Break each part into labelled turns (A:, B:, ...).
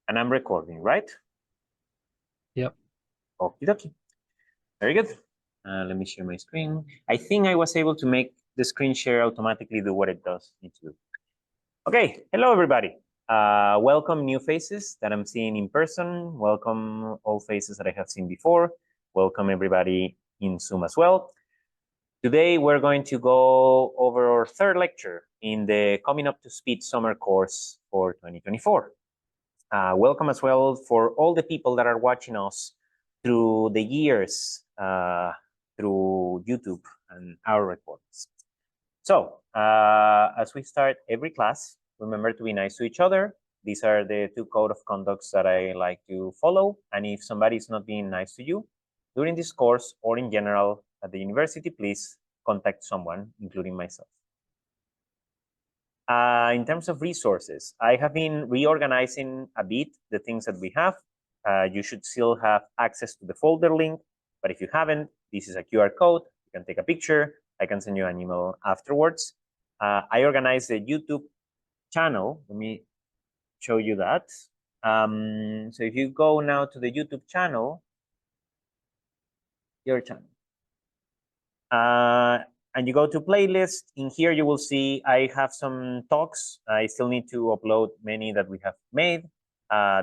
A: And I'm recording, right?
B: Yep.
A: Okie dokie. Very good. Let me share my screen. I think I was able to make the screen share automatically do what it does need to do. Okay, hello everybody. Welcome new faces that I'm seeing in person. Welcome all faces that I have seen before. Welcome everybody in Zoom as well. Today we're going to go over our third lecture in the Coming Up to Speed summer course for 2024. Welcome as well for all the people that are watching us through the years through YouTube and our recordings. So as we start every class, remember to be nice to each other. These are the two code of conducts that I like to follow. And if somebody is not being nice to you during this course or in general at the university, please contact someone, including myself. In terms of resources, I have been reorganizing a bit the things that we have. You should still have access to the folder link, but if you haven't, this is a QR code. You can take a picture. I can send you an email afterwards. I organized the YouTube channel. Let me show you that. So if you go now to the YouTube channel, your channel, and you go to playlist, in here you will see I have some talks. I still need to upload many that we have made.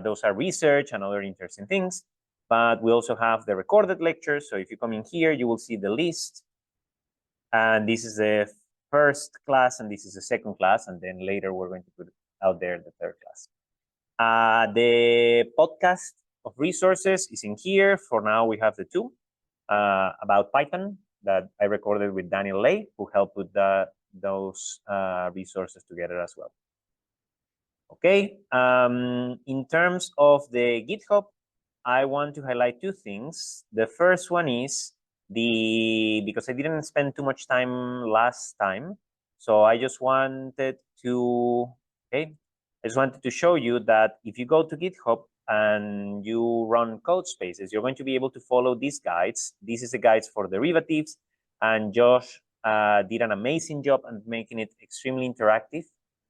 A: Those are research and other interesting things. But we also have the recorded lectures. So if you come in here, you will see the list. And this is the first class, and this is the second class. And then later we're going to put out there the third class. The podcast of resources is in here. For now, we have the two about Python that I recorded with Daniel Lay, who helped put those resources together as well. Okay, in terms of the GitHub, I want to highlight two things. The first one is because I didn't spend too much time last time, so I just wanted to, I just wanted to show you that if you go to GitHub and you run code spaces, you're going to be able to follow these guides. This is the guides for derivatives, and Josh did an amazing job at making it extremely interactive.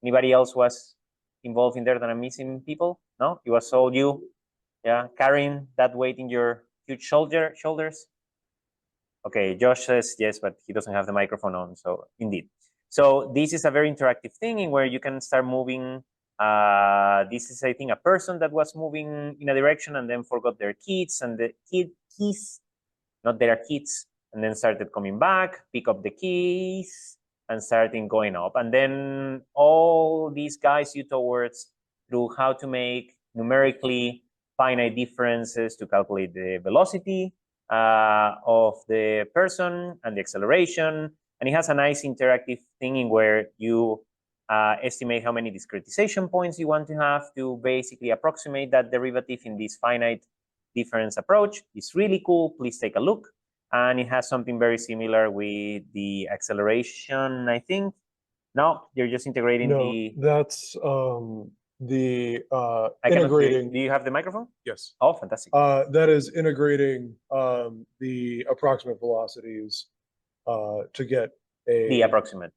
A: Anybody else was involved in there that I'm missing people? No, it was all you, yeah, carrying that weight in your huge shoulders. Okay, Josh says yes, but he doesn't have the microphone on, so indeed. So this is a very interactive thing in where you can start moving. This is, I think, a person that was moving in a direction and then forgot their keys, and the keys, not their kids, and then started coming back, pick up the keys, and starting going up. And then all these guides you towards through how to make numerically finite differences to calculate the velocity of the person and the acceleration. And it has a nice interactive thing in where you estimate how many discretization points you want to have to basically approximate that derivative in this finite difference approach. It's really cool. Please take a look. And it has something very similar with the acceleration, I think. No, you're just integrating
C: that's the integrating.
A: Do you have the microphone?
C: Yes.
A: Oh, fantastic.
C: That is integrating the approximate velocities to get
A: the approximate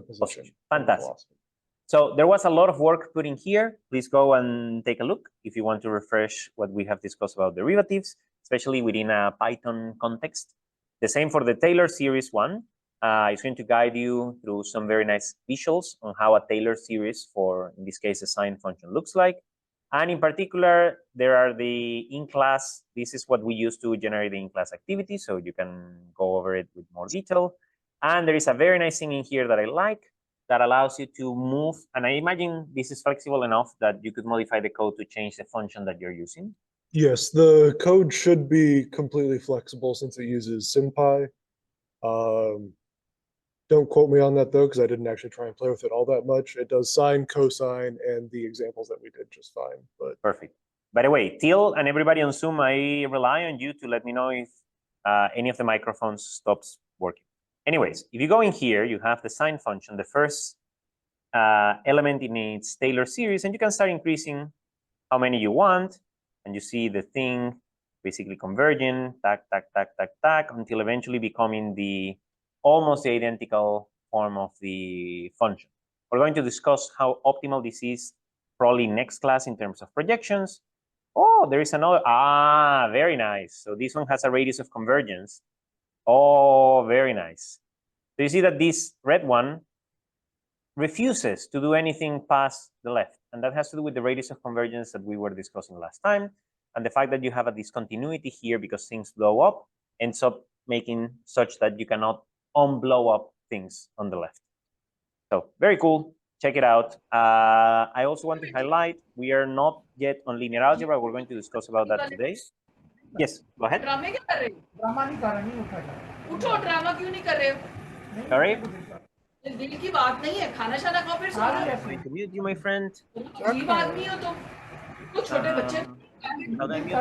C: position.
A: Fantastic. So there was a lot of work put in here. Please go and take a look if you want to refresh what we have discussed about derivatives, especially within a Python context. The same for the Taylor series one. It's going to guide you through some very nice visuals on how a Taylor series for, in this case, a sine function looks like. And in particular, there are the in-class. This is what we use to generate the in-class activity, so you can go over it with more detail. And there is a very nice thing in here that I like that allows you to move. And I imagine this is flexible enough that you could modify the code to change the function that you're using.
C: Yes, the code should be completely flexible since it uses SymPy. Don't quote me on that though, because I didn't actually try and play with it all that much. It does sine, cosine, and the examples that we did just fine. But
A: perfect. By the way, Till and everybody on Zoom, I rely on you to let me know if any of the microphones stops working. Anyways, if you go in here, you have the sine function, the first element in its Taylor series, and you can start increasing how many you want, and you see the thing basically converging, tack, tack, tack, tack, tack, until eventually becoming the almost the identical form of the function. We're going to discuss how optimal this is probably next class in terms of projections. Oh, there is another. Ah, very nice. So this one has a radius of convergence. Oh, very nice. So you see that this red one refuses to do anything past the left. And that has to do with the radius of convergence that we were discussing last time. And the fact that you have a discontinuity here because things blow up ends up making such that you cannot unblow up things on the left. So very cool. Check it out. I also want to highlight, we are not yet on linear algebra. We're going to discuss about that today. Yes, go ahead. Sorry?
D: दिल की बात नहीं है खाना शाना खाओ फिर सो
A: I'm going to mute you, my friend.
D: अजीब आदमी हो तुम कुछ छोटे बच्चे
A: How do I mute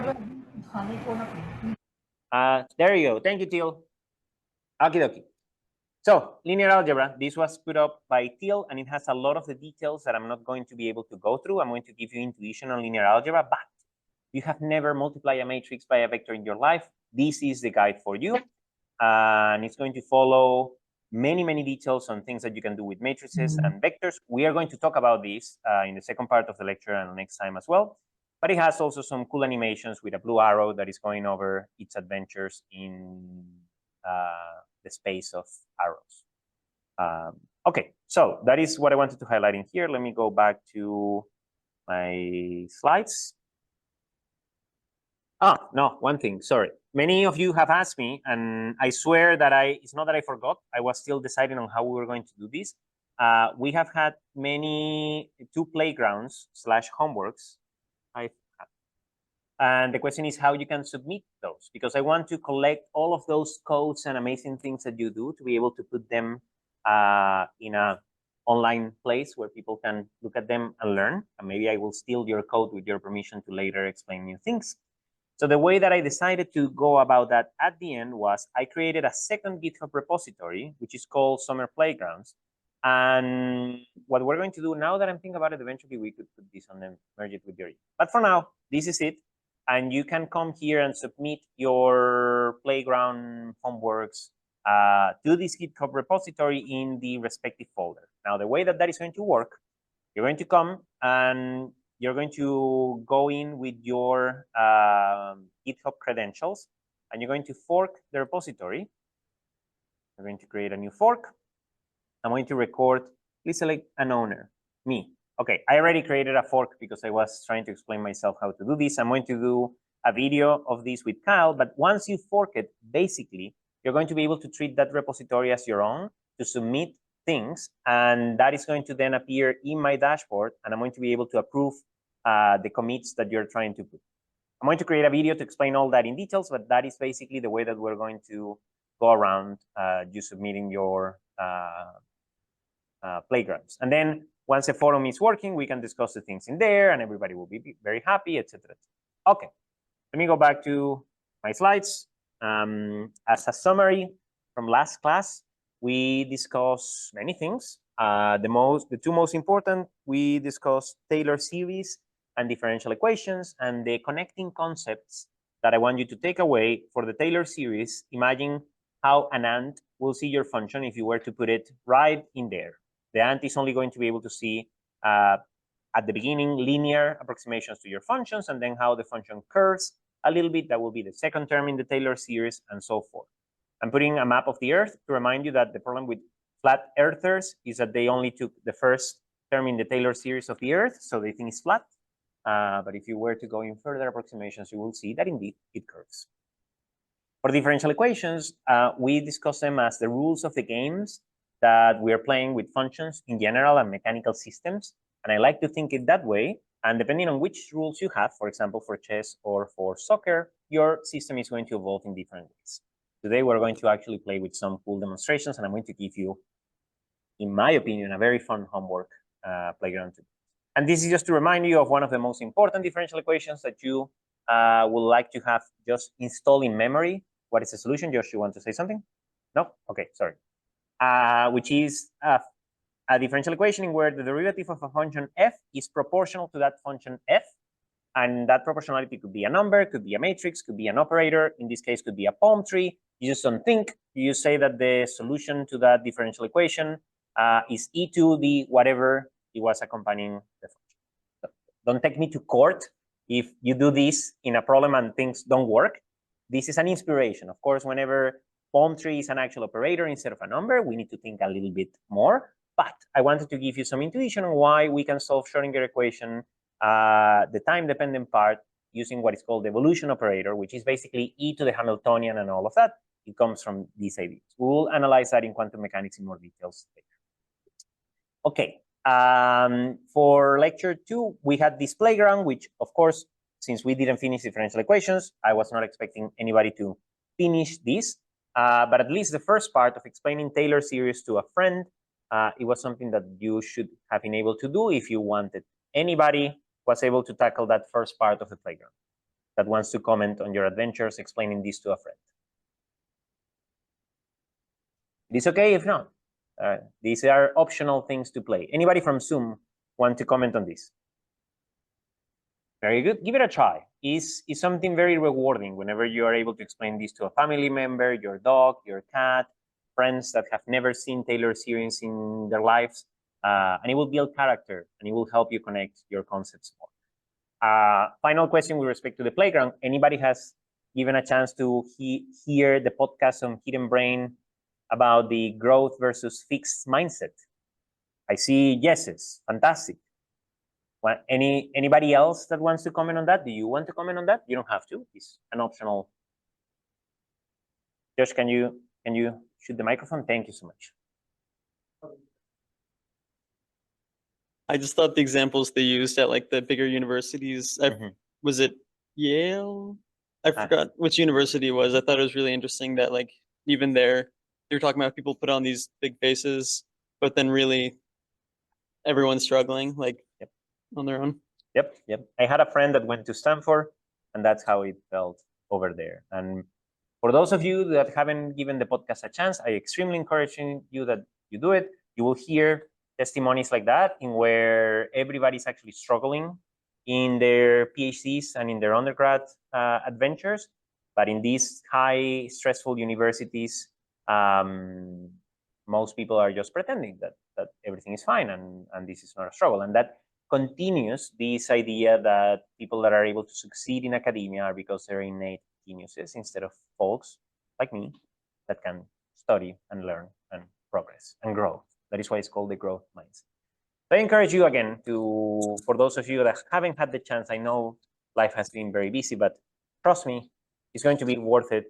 A: you? There you go. Thank you, Teal. Okie dokie. So linear algebra, this was put up by Teal, and it has a lot of the details that I'm not going to be able to go through. I'm going to give you intuition on linear algebra, but you have never multiplied a matrix by a vector in your life. This is the guide for you. And it's going to follow many, many details on things that you can do with matrices and vectors. We are going to talk about this in the second part of the lecture and next time as well. But it has also some cool animations with a blue arrow that is going over its adventures in the space of arrows. Okay, so that is what I wanted to highlight in here. Let me go back to my slides. Ah, no, one thing, sorry. Many of you have asked me, and I swear that it's not that I forgot. I was still deciding on how we were going to do this. We have had two playgrounds / homeworks. And the question is how you can submit those, because I want to collect all of those codes and amazing things that you do to be able to put them in an online place where people can look at them and learn. And maybe I will steal your code with your permission to later explain new things. So the way that I decided to go about that at the end was I created a second GitHub repository, which is called Summer Playgrounds. And what we're going to do now that I'm thinking about it, eventually we could put this on them, merge it with your. But for now, this is it. And you can come here and submit your playground homeworks to this GitHub repository in the respective folder. Now, the way that that is going to work, you're going to come and you're going to go in with your GitHub credentials, and you're going to fork the repository. You're going to create a new fork. I'm going to record, please select an owner, me. Okay, I already created a fork because I was trying to explain myself how to do this. I'm going to do a video of this with Kyle, but once you fork it, basically, you're going to be able to treat that repository as your own to submit things, and that is going to then appear in my dashboard, and I'm going to be able to approve the commits that you're trying to put. I'm going to create a video to explain all that in details, but that is basically the way that we're going to go around you submitting your playgrounds. And then once the forum is working, we can discuss the things in there and everybody will be very happy, etc. Okay, let me go back to my slides. As a summary from last class, we discussed many things. The two most important, we discussed Taylor series and differential equations, and the connecting concepts that I want you to take away for the Taylor series. Imagine how an ant will see your function if you were to put it right in there. The ant is only going to be able to see at the beginning linear approximations to your functions, and then how the function curves a little bit. That will be the second term in the Taylor series, and so forth. I'm putting a map of the Earth to remind you that the problem with flat earthers is that they only took the first term in the Taylor series of the Earth, so they think it's flat. But if you were to go in further approximations, you will see that indeed it curves. For differential equations, we discuss them as the rules of the games that we are playing with functions in general and mechanical systems. And I like to think it that way. And depending on which rules you have, for example, for chess or for soccer, your system is going to evolve in different ways. Today, we're going to actually play with some cool demonstrations, and I'm going to give you, in my opinion, a very fun homework playground too. And this is just to remind you of one of the most important differential equations that you would like to have just installed in memory. What is the solution? Josh, you want to say something? No? Okay, sorry. Which is a differential equation in where the derivative of a function f is proportional to that function f. And that proportionality could be a number, could be a matrix, could be an operator. In this case, could be a palm tree. You just don't think. You say that the solution to that differential equation is e to the whatever it was accompanying the function. So Don't take me to court if you do this in a problem and things don't work. This is an inspiration. Of course, whenever palm tree is an actual operator instead of a number, we need to think a little bit more. But I wanted to give you some intuition on why we can solve Schrodinger equation, the time-dependent part, using what is called the evolution operator, which is basically e to the Hamiltonian and all of that. It comes from these ideas. We'll analyze that in quantum mechanics in more details later. Okay, for lecture 2, we had this playground, which, of course, since we didn't finish differential equations, I was not expecting anybody to finish this. But at least the first part of explaining Taylor series to a friend, it was something that you should have been able to do if you wanted. Anybody was able to tackle that first part of the playground that wants to comment on your adventures explaining this to a friend? It is okay if not. These are optional things to play. Anybody from Zoom want to comment on this? Very good. Give it a try. It's something very rewarding whenever you are able to explain this to a family member, your dog, your cat, friends that have never seen Taylor series in their lives. And it will build character, and it will help you connect your concepts more. Final question with respect to the playground. Anybody has given a chance to hear the podcast on Hidden Brain about the growth versus fixed mindset? I see yeses. Fantastic. Well, anybody else that wants to comment on that? Do you want to comment on that? You don't have to. It's an optional. Josh, can you shoot the microphone? Thank you so much.
E: I just thought the examples they used at like the bigger universities, was it Yale? I forgot which university it was. I thought it was really interesting that like even there, they were talking about people put on these big faces, but then really everyone's struggling like on their own.
A: Yep. I had a friend that went to Stanford, and that's how it felt over there. And for those of you that haven't given the podcast a chance, I extremely encourage you that you do it. You will hear testimonies like that in where everybody's actually struggling in their PhDs and in their undergrad adventures. But in these high stressful universities, most people are just pretending that everything is fine and this is not a struggle. And that continues this idea that people that are able to succeed in academia are because they're innate geniuses instead of folks like me that can study and learn and progress and grow. That is why it's called the growth mindset. So I encourage you again to, for those of you that haven't had the chance, I know life has been very busy, but trust me, it's going to be worth it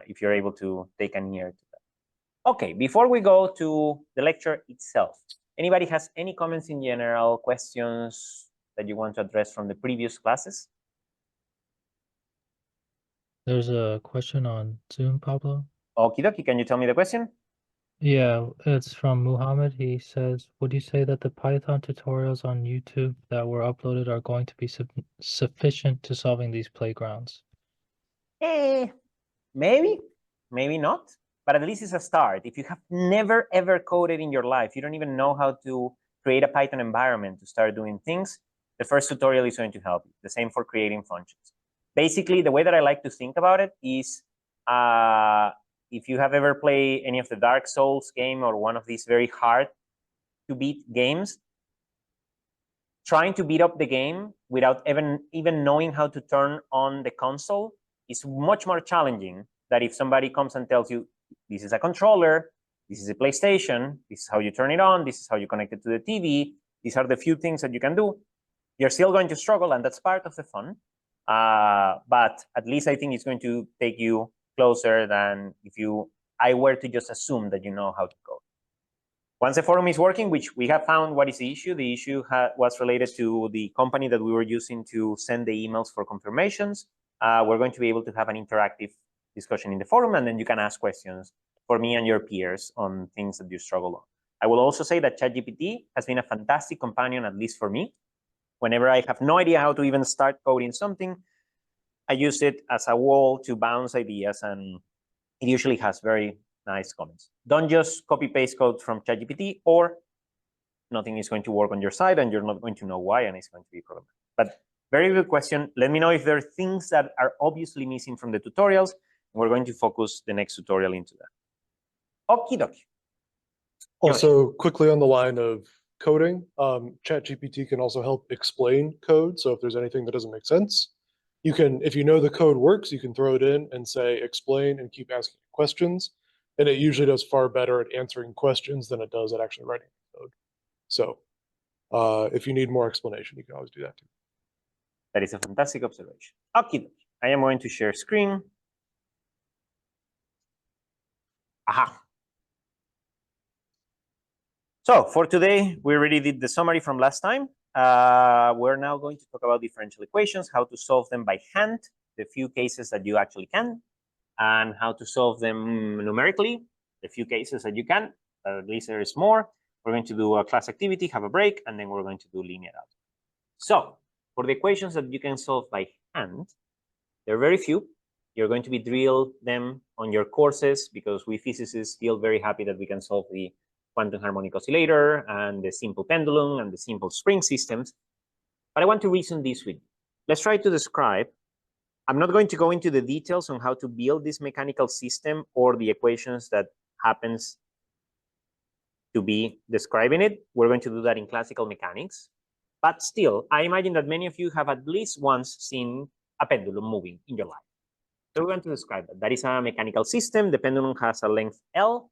A: if you're able to take an ear to that. Okay, before we go to the lecture itself, anybody has any comments in general, questions that you want to address from the previous classes?
B: There's a question on Zoom, Pablo.
A: Okie dokie, can you tell me the question?
B: Yeah, it's from Muhammad. He says, would you say that the Python tutorials on YouTube that were uploaded are going to be sufficient to solving these playgrounds?
A: Maybe, maybe not, but at least it's a start. If you have never ever coded in your life, you don't even know how to create a Python environment to start doing things, the first tutorial is going to help you. The same for creating functions. Basically, the way that I like to think about it is, if you have ever played any of the Dark Souls game or one of these very hard to beat games, trying to beat up the game without even knowing how to turn on the console is much more challenging than if somebody comes and tells you, this is a controller, this is a PlayStation, this is how you turn it on, this is how you connect it to the TV, these are the few things that you can do. You're still going to struggle, and that's part of the fun. But at least I think it's going to take you closer than if I were to just assume that you know how to code. Once the forum is working, which we have found what is the issue was related to the company that we were using to send the emails for confirmations. We're going to be able to have an interactive discussion in the forum, and then you can ask questions for me and your peers on things that you struggle on. I will also say that ChatGPT has been a fantastic companion, at least for me. Whenever I have no idea how to even start coding something, I use it as a wall to bounce ideas, and it usually has very nice comments. Don't just copy-paste code from ChatGPT, or nothing is going to work on your side, and you're not going to know why, and it's going to be problematic. But very good question. Let me know if there are things that are obviously missing from the tutorials. We're going to focus the next tutorial into that. Okie dokie.
C: Also, quickly on the line of coding. ChatGPT can also help explain code. So if there's anything that doesn't make sense, you can, if you know the code works, you can throw it in and say explain and keep asking questions. And it usually does far better at answering questions than it does at actually writing code. So if you need more explanation, you can always do that too.
A: That is a fantastic observation. Okay, I am going to share screen. Aha. So for today, we already did the summary from last time. We're now going to talk about differential equations, how to solve them by hand, the few cases that you actually can, and how to solve them numerically, the few cases that you can, at least there is more. We're going to do a class activity, have a break, and then we're going to do linear algebra. So for the equations that you can solve by hand, there are very few. You're going to be drilled them on your courses because we physicists feel very happy that we can solve the quantum harmonic oscillator and the simple pendulum and the simple spring systems. But I want to reason this with you. Let's try to describe. I'm not going to go into the details on how to build this mechanical system or the equations that happens to be describing it. We're going to do that in classical mechanics. But still, I imagine that many of you have at least once seen a pendulum moving in your life. So we're going to describe that. That is a mechanical system. The pendulum has a length L.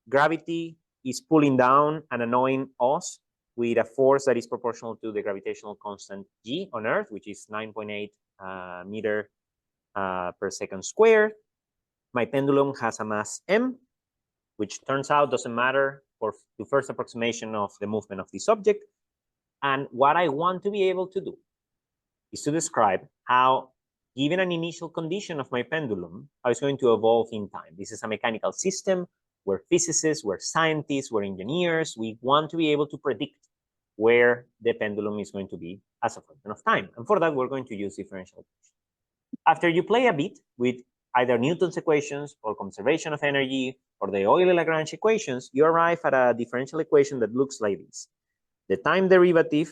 A: Gravity is pulling down an annoying us with a force that is proportional to the gravitational constant G on Earth, which is 9.8 meter per second squared. My pendulum has a mass M, which turns out doesn't matter for the first approximation of the movement of this object. And what I want to be able to do is to describe how, given an initial condition of my pendulum, how it's going to evolve in time. This is a mechanical system. We're physicists, we're scientists, we're engineers. We want to be able to predict where the pendulum is going to be as a function of time. And for that, we're going to use differential equations. After you play a bit with either Newton's equations or conservation of energy or the Euler-Lagrange equations, you arrive at a differential equation that looks like this. The time derivative,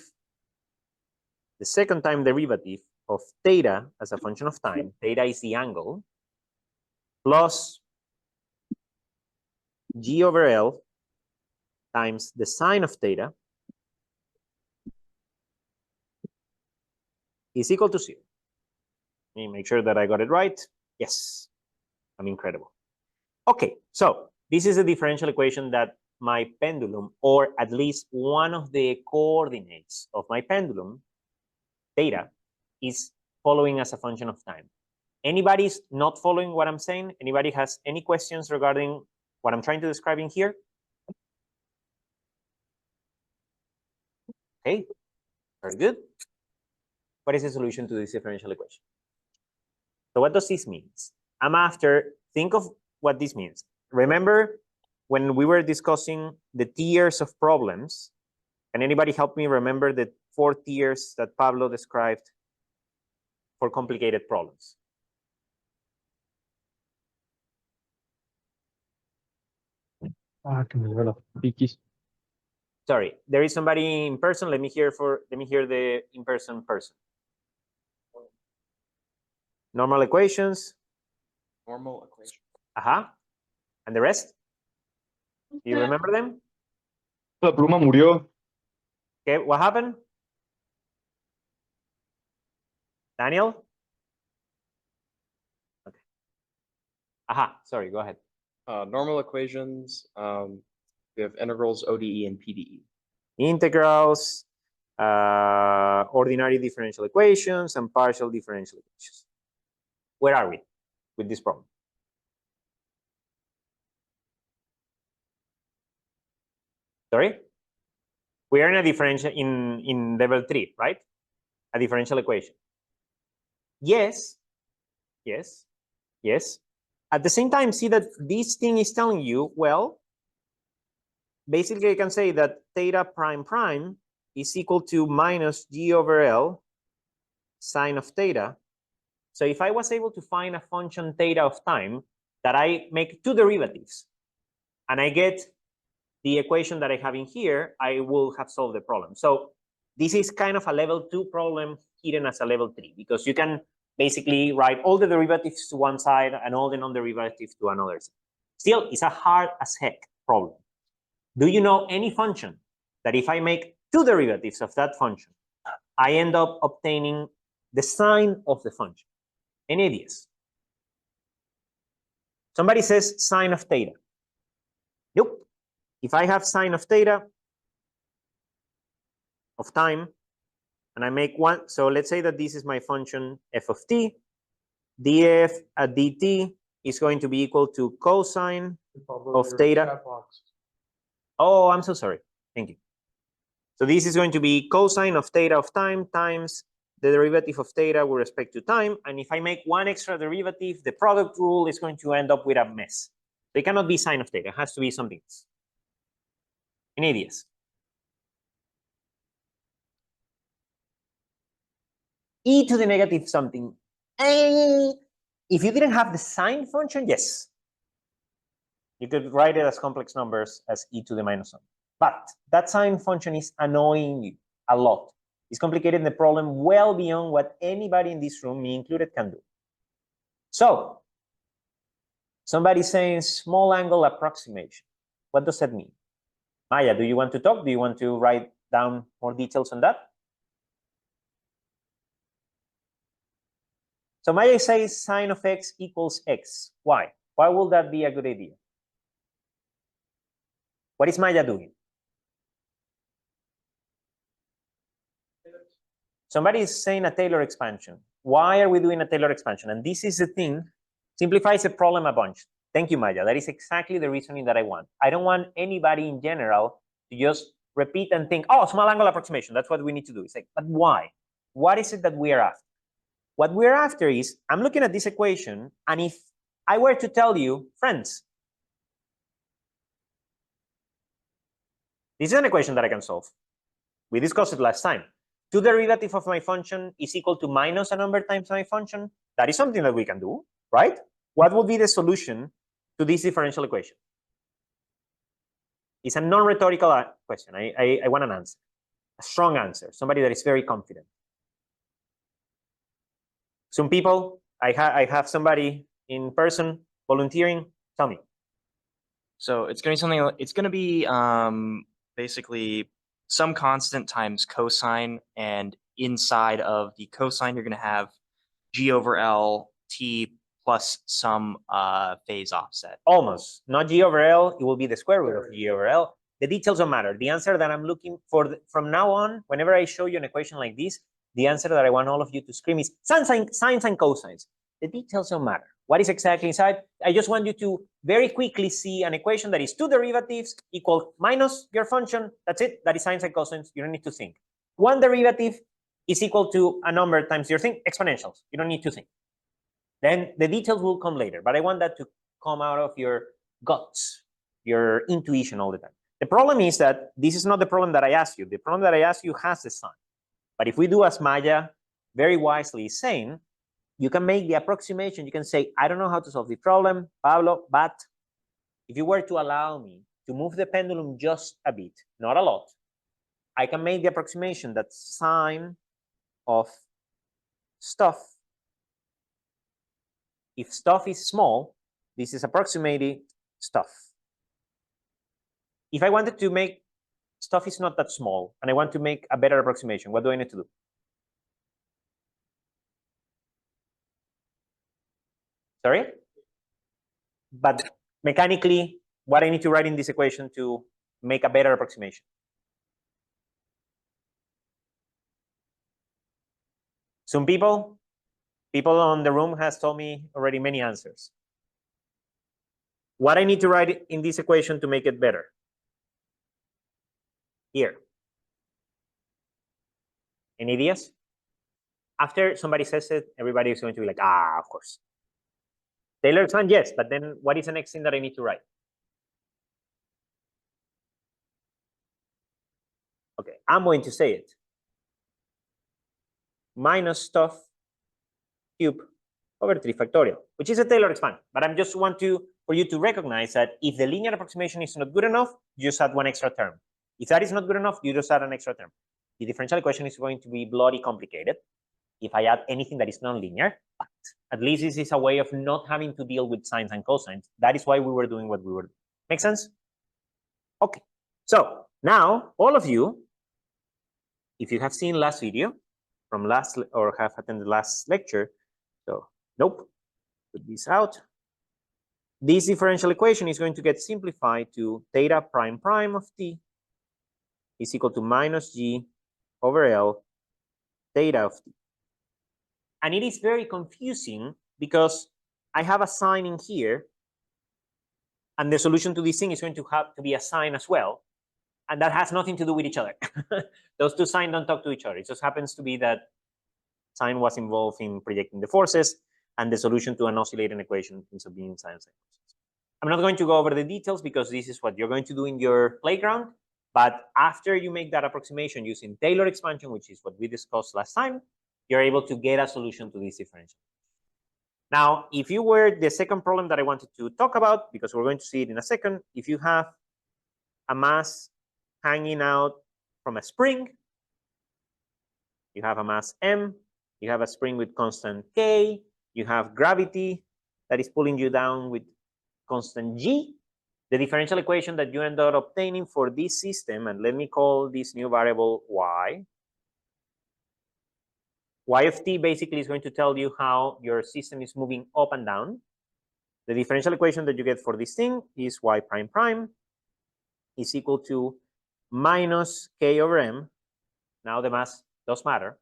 A: the second time derivative of theta as a function of time, theta is the angle, plus G over L times the sine of theta is equal to 0. Let me make sure that I got it right. Yes, I'm incredible. Okay, so this is a differential equation that my pendulum, or at least one of the coordinates of my pendulum, theta, is following as a function of time. Anybody's not following what I'm saying? Anybody has any questions regarding what I'm trying to describe in here? Okay, very good. What is the solution to this differential equation? So what does this mean? Think of what this means. Remember when we were discussing the tiers of problems, can anybody help me remember the 4 tiers that Pablo described for complicated problems? Sorry, there is somebody in person. Let me hear the in-person person. Normal equations.
F: Normal equation.
A: And the rest? Do you remember them?
F: La pluma murió.
A: Okay, what happened? Daniel? Okay. Sorry, go ahead.
F: Normal equations. We have integrals, ODE, and PDE.
A: Integrals, ordinary differential equations, and partial differential equations. Where are we with this problem? Sorry? We are in a differential in level 3, right? A differential equation. Yes. Yes. Yes. At the same time, see that this thing is telling you, well, basically I can say that theta prime prime is equal to minus G over L sine of theta. So if I was able to find a function theta of time that I make 2 derivatives and I get the equation that I have in here, I will have solved the problem. So this is kind of a level 2 problem hidden as a level 3, because you can basically write all the derivatives to one side and all the non-derivatives to another side. Still, it's a hard as heck problem. Do you know any function that if I make two derivatives of that function, I end up obtaining the sine of the function. Any ideas? Somebody says sine of theta. Nope. If I have sine of theta of time, and I make one, so let's say that this is my function f of t, df at dt is going to be equal to cosine of theta. Oh, I'm so sorry. Thank you. So this is going to be cosine of theta of time times the derivative of theta with respect to time. And if I make one extra derivative, the product rule is going to end up with a mess. So it cannot be sine of theta. It has to be something else. Any ideas? E to the negative something. If you didn't have the sine function, yes. You could write it as complex numbers as e to the minus 1. But that sine function is annoying you a lot. It's complicating the problem well beyond what anybody in this room, me included, can do. So, somebody saying small angle approximation. What does that mean? Maya, do you want to talk? Do you want to write down more details on that? So Maya says sine of x equals x. Why? Why would that be a good idea? What is Maya doing? Somebody is saying a Taylor expansion. Why are we doing a Taylor expansion? And this is the thing, simplifies the problem a bunch. Thank you, Maya. That is exactly the reasoning that I want. I don't want anybody in general to just repeat and think, oh, small angle approximation. That's what we need to do. It's like, but why? What is it that we are after? What we're after is, I'm looking at this equation, and if I were to tell you, friends, this is an equation that I can solve. We discussed it last time. Two derivative of my function is equal to minus a number times my function. That is something that we can do, right? What would be the solution to this differential equation? It's a non-rhetorical question. I want an answer, a strong answer, somebody that is very confident. Some people, I have somebody in person volunteering. Tell me.
F: So it's going to be something, it's going to be basically some constant times cosine, and inside of the cosine, you're going to have g over L t plus some phase offset.
A: Almost. Not g over L. It will be the square root of g over L. The details don't matter. The answer that I'm looking for from now on, whenever I show you an equation like this, the answer that I want all of you to scream is sines and cosines. The details don't matter. What is exactly inside? I just want you to very quickly see an equation that is two derivatives equal minus your function. That's it. That is sines and cosines. You don't need to think. One derivative is equal to a number times your thing, exponentials. You don't need to think. Then the details will come later. But I want that to come out of your guts, your intuition all the time. The problem is that this is not the problem that I asked you. The problem that I asked you has the sign. But if we do as Maya very wisely is saying, you can make the approximation. You can say, I don't know how to solve the problem, Pablo, but if you were to allow me to move the pendulum just a bit, not a lot, I can make the approximation that sine of stuff, if stuff is small, this is approximated stuff. If I wanted to make stuff is not that small, and I want to make a better approximation, what do I need to do? Sorry? But mechanically, what I need to write in this equation to make a better approximation? Some people on the room has told me already many answers. What I need to write in this equation to make it better? Here. Any ideas? After somebody says it, everybody is going to be like, ah, of course. Taylor expand, yes, but then what is the next thing that I need to write? Okay, I'm going to say it. Minus stuff cube over 3 factorial, which is a Taylor expand. But I just want for you to recognize that if the linear approximation is not good enough, you just add one extra term. If that is not good enough, you just add an extra term. The differential equation is going to be bloody complicated if I add anything that is nonlinear, but at least this is a way of not having to deal with sines and cosines. That is why we were doing what we were doing. Make sense? Okay. So Now, all of you, if you have seen last video from last or have attended last lecture, so nope, put this out. This differential equation is going to get simplified to theta prime prime of t is equal to minus g over L theta of t. And it is very confusing because I have a sign in here, and the solution to this thing is going to have to be a sign as well. And that has nothing to do with each other. Those two signs don't talk to each other. It just happens to be that sign was involved in projecting the forces, and the solution to an oscillating equation ends up being sine forces. I'm not going to go over the details because this is what you're going to do in your playground. But after you make that approximation using Taylor expansion, which is what we discussed last time, you're able to get a solution to this differential. Now, if you were the second problem that I wanted to talk about, because we're going to see it in a second, if you have a mass hanging out from a spring, you have a mass m, you have a spring with constant k, you have gravity that is pulling you down with constant g, the differential equation that you end up obtaining for this system, and let me call this new variable y. Y of t basically is going to tell you how your system is moving up and down. The differential equation that you get for this thing is y prime prime is equal to minus k over m. Now the mass does matter.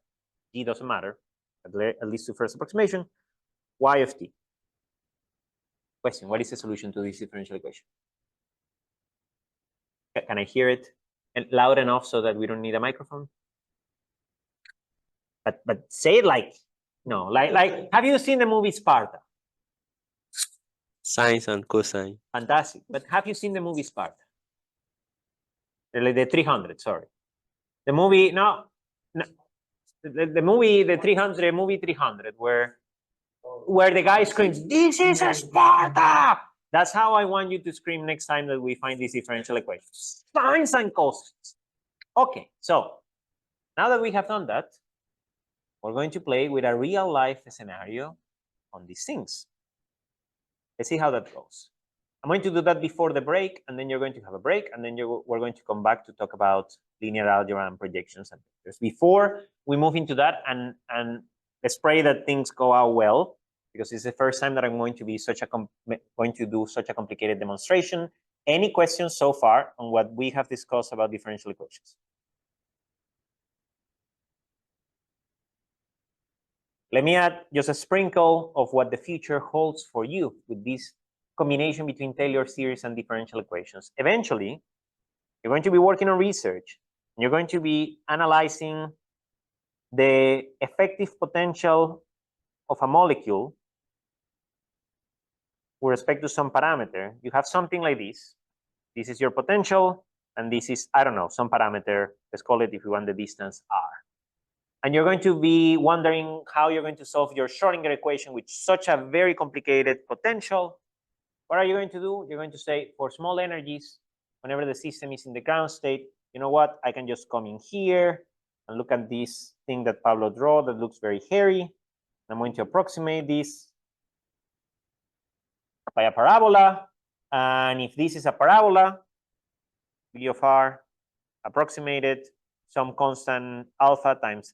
A: G doesn't matter, at least the first approximation. Y of t. Question, what is the solution to this differential equation? Can I hear it and loud enough so that we don't need a microphone? But say it like, no, like have you seen the movie Sparta?
G: Sines and cosine.
A: Fantastic. But have you seen the movie Sparta? The 300, sorry. The movie, no the movie, the 300, movie 300, where the guy screams, "This is a Sparta!" That's how I want you to scream next time that we find these differential equations. Sines and cosines. Okay, so now that we have done that, we're going to play with a real life scenario on these things. Let's see how that goes. I'm going to do that before the break, and then you're going to have a break, and then we're going to come back to talk about linear algebra and projections and vectors. Before we move into that, and let's pray that things go out well, because it's the first time that I'm going to be do such a complicated demonstration. Any questions so far on what we have discussed about differential equations? Let me add just a sprinkle of what the future holds for you with this combination between Taylor series and differential equations. Eventually, you're going to be working on research, and you're going to be analyzing the effective potential of a molecule with respect to some parameter. You have something like this. This is your potential, and this is, I don't know, some parameter. Let's call it, if you want, the distance r. And you're going to be wondering how you're going to solve your Schrodinger equation with such a very complicated potential. What are you going to do? You're going to say, for small energies, whenever the system is in the ground state, you know what? I can just come in here and look at this thing that Pablo drew that looks very hairy. I'm going to approximate this by a parabola. And if this is a parabola, V of r approximated some constant alpha times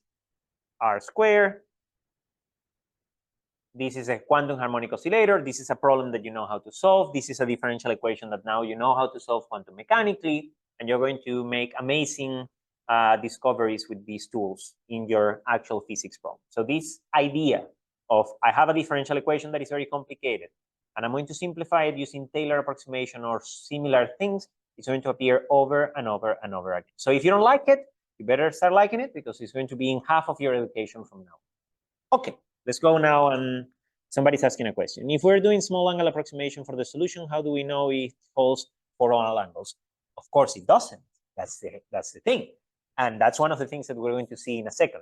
A: r squared. This is a quantum harmonic oscillator. This is a problem that you know how to solve. This is a differential equation that now you know how to solve quantum mechanically, and you're going to make amazing discoveries with these tools in your actual physics problem. So this idea of I have a differential equation that is very complicated, and I'm going to simplify it using Taylor approximation or similar things, it's going to appear over and over and over again. So if you don't like it, you better start liking it, because it's going to be in half of your education from now. Okay, let's go now, and somebody's asking a question. If we're doing small angle approximation for the solution, how do we know it holds for all angles? Of course it doesn't. That's the thing. And that's one of the things that we're going to see in a second.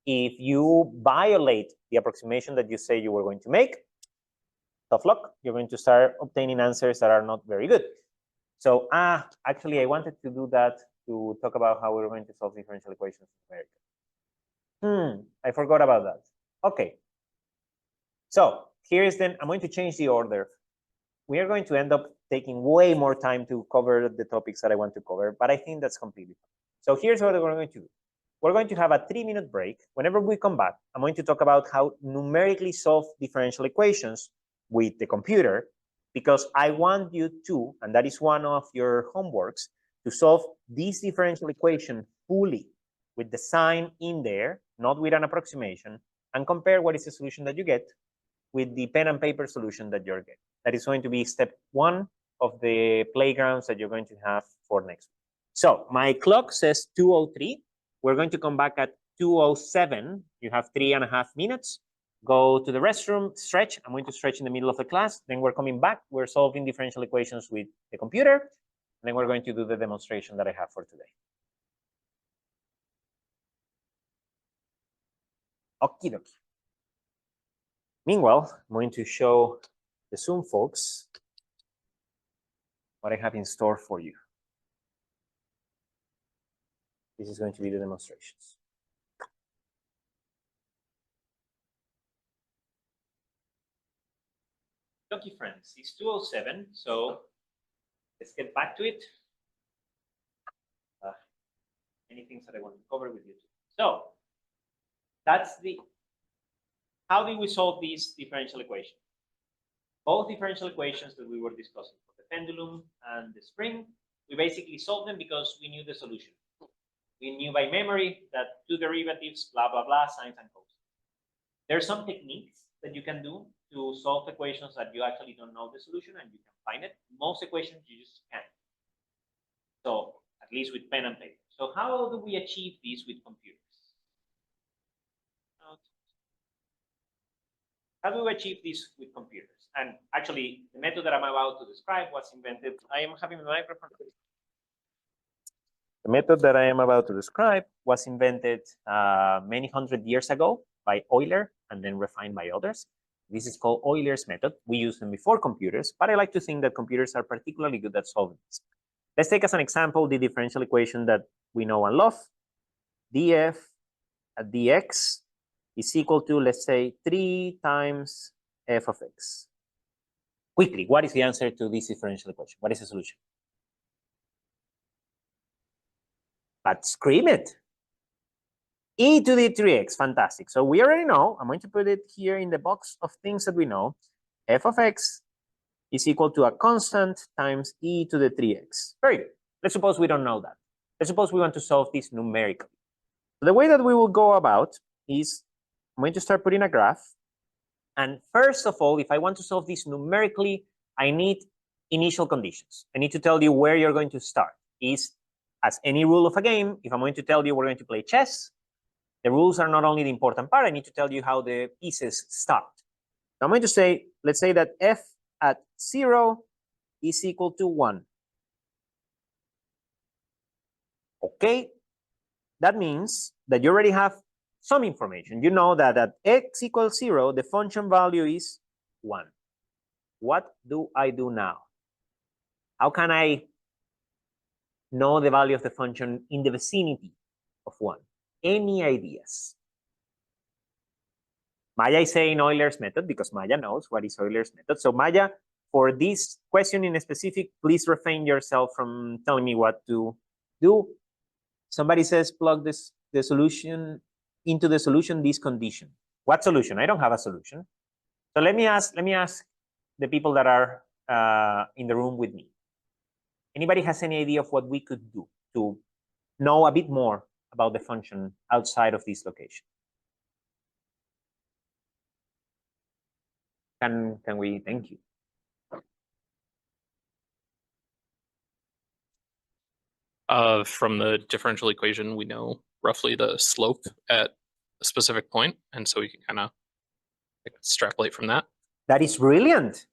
A: If you violate the approximation that you say you were going to make, tough luck. You're going to start obtaining answers that are not very good. So actually, I wanted to do that to talk about how we're going to solve differential equations in America. I forgot about that. Okay. So here is then, I'm going to change the order. We are going to end up taking way more time to cover the topics that I want to cover, but I think that's completely fine. So here's what we're going to do. We're going to have a 3-minute break. Whenever we come back, I'm going to talk about how numerically solve differential equations with the computer, because I want you to, and that is one of your homeworks, to solve this differential equation fully with the sign in there, not with an approximation, and compare what is the solution that you get with the pen and paper solution that you're getting. That is going to be step 1 of the playgrounds that you're going to have for next week. So my clock says 2:03. We're going to come back at 2:07. You have 3.5 minutes. Go to the restroom, stretch. I'm going to stretch in the middle of the class. Then we're coming back. We're solving differential equations with the computer. And then we're going to do the demonstration that I have for today. Okie dokie. Meanwhile, I'm going to show the Zoom folks what I have in store for you. This is going to be the demonstrations. Okay, friends, it's 2:07, so let's get back to it. Many things that I want to cover with you. So that's how do we solve these differential equations? Both differential equations that we were discussing for the pendulum and the spring, we basically solved them because we knew the solution. We knew by memory that two derivatives, blah, blah, blah, sines and cosines. There are some techniques that you can do to solve equations that you actually don't know the solution and you can find it. Most equations you just can't. So at least with pen and paper. So how do we achieve this with computers? How do we achieve this with computers? And actually, the method that I'm about to describe was invented. I am having the microphone. The method that I am about to describe was invented many hundred years ago by Euler and then refined by others. This is called Euler's method. We used them before computers, but I like to think that computers are particularly good at solving this. Let's take as an example the differential equation that we know and love. df at dx is equal to, let's say, 3 times f of x. Quickly, what is the answer to this differential equation? What is the solution? But scream it. E to the 3x, fantastic. So we already know, I'm going to put it here in the box of things that we know. F of x is equal to a constant times e to the 3x. Very good. Let's suppose we don't know that. Let's suppose we want to solve this numerically. So the way that we will go about is I'm going to start putting a graph. And first of all, if I want to solve this numerically, I need initial conditions. I need to tell you where you're going to start. Is as any rule of a game, if I'm going to tell you we're going to play chess, the rules are not only the important part, I need to tell you how the pieces start. So I'm going to say, let's say that f at 0 is equal to 1. Okay, that means that you already have some information. You know that at x equals 0, the function value is 1. What do I do now? How can I know the value of the function in the vicinity of 1? Any ideas? Maya is saying Euler's method because Maya knows what is Euler's method. So Maya, for this question in specific, please refrain yourself from telling me what to do. Somebody says plug the solution into the solution this condition. What solution? I don't have a solution. So let me ask the people that are in the room with me. Anybody has any idea of what we could do to know a bit more about the function outside of this location? Can we? Thank you.
G: From the differential equation, we know roughly the slope at a specific point, and so we can kind of extrapolate from that.
A: That is brilliant.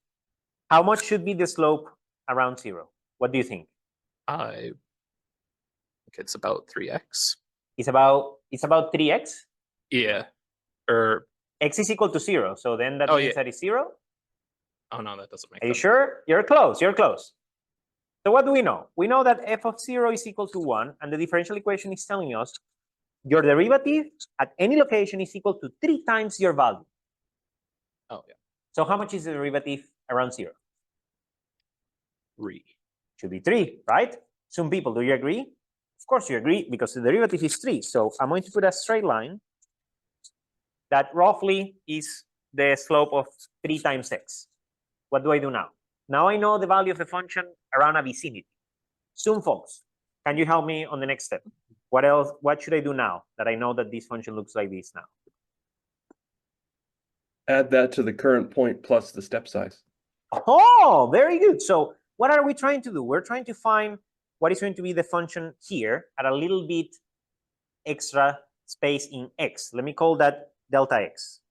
A: How much should be the slope around 0? What do you think?
G: I think it's about 3x.
A: It's about 3x?
G: Yeah. Or
A: X is equal to 0, so then that means that it's 0?
G: Oh no, that doesn't make
A: sense. Are you
G: sense.
A: sure? You're close, you're close. So what do we know? We know that f of 0 is equal to 1, and the differential equation is telling us your derivative at any location is equal to 3 times your value.
G: Oh, yeah.
A: So how much is the derivative around 0?
G: 3.
A: Should be 3, right? Some people, do you agree? Of course you agree, because the derivative is 3. So I'm going to put a straight line that roughly is the slope of 3 times x. What do I do now? Now I know the value of the function around a vicinity. Soon, folks, can you help me on the next step? What else? What should I do now that I know that this function looks like this now?
H: Add that to the current point plus the step size.
A: Oh, very good. So what are we trying to do? We're trying to find what is going to be the function here at a little bit extra space in x. Let me call that delta x.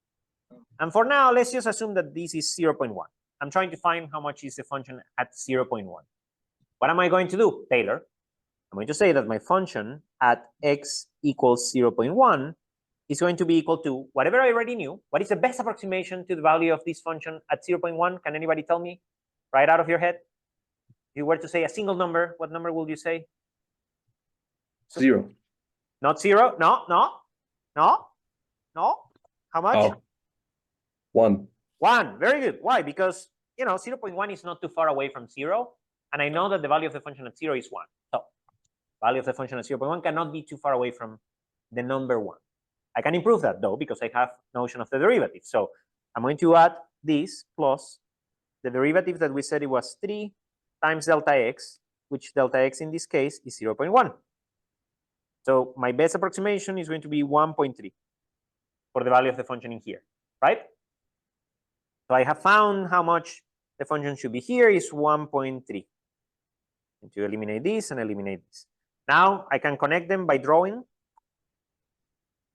A: And for now, let's just assume that this is 0.1. I'm trying to find how much is the function at 0.1. What am I going to do, Taylor? I'm going to say that my function at x equals 0.1 is going to be equal to whatever I already knew. What is the best approximation to the value of this function at 0.1? Can anybody tell me right out of your head? If you were to say a single number, what number will you say?
H: 0.
A: Not 0? No, no, no, no. How much?
H: Oh. 1.
A: 1. Very good. Why? Because, 0.1 is not too far away from 0. And I know that the value of the function at 0 is 1. So value of the function at 0.1 cannot be too far away from the number 1. I can improve that, though, because I have notion of the derivative. So I'm going to add this plus the derivative that we said it was 3 times delta x, which delta x in this case is 0.1. So my best approximation is going to be 1.3 for the value of the function in here, right? So I have found how much the function should be here is 1.3. And to eliminate this and eliminate this. Now I can connect them by drawing.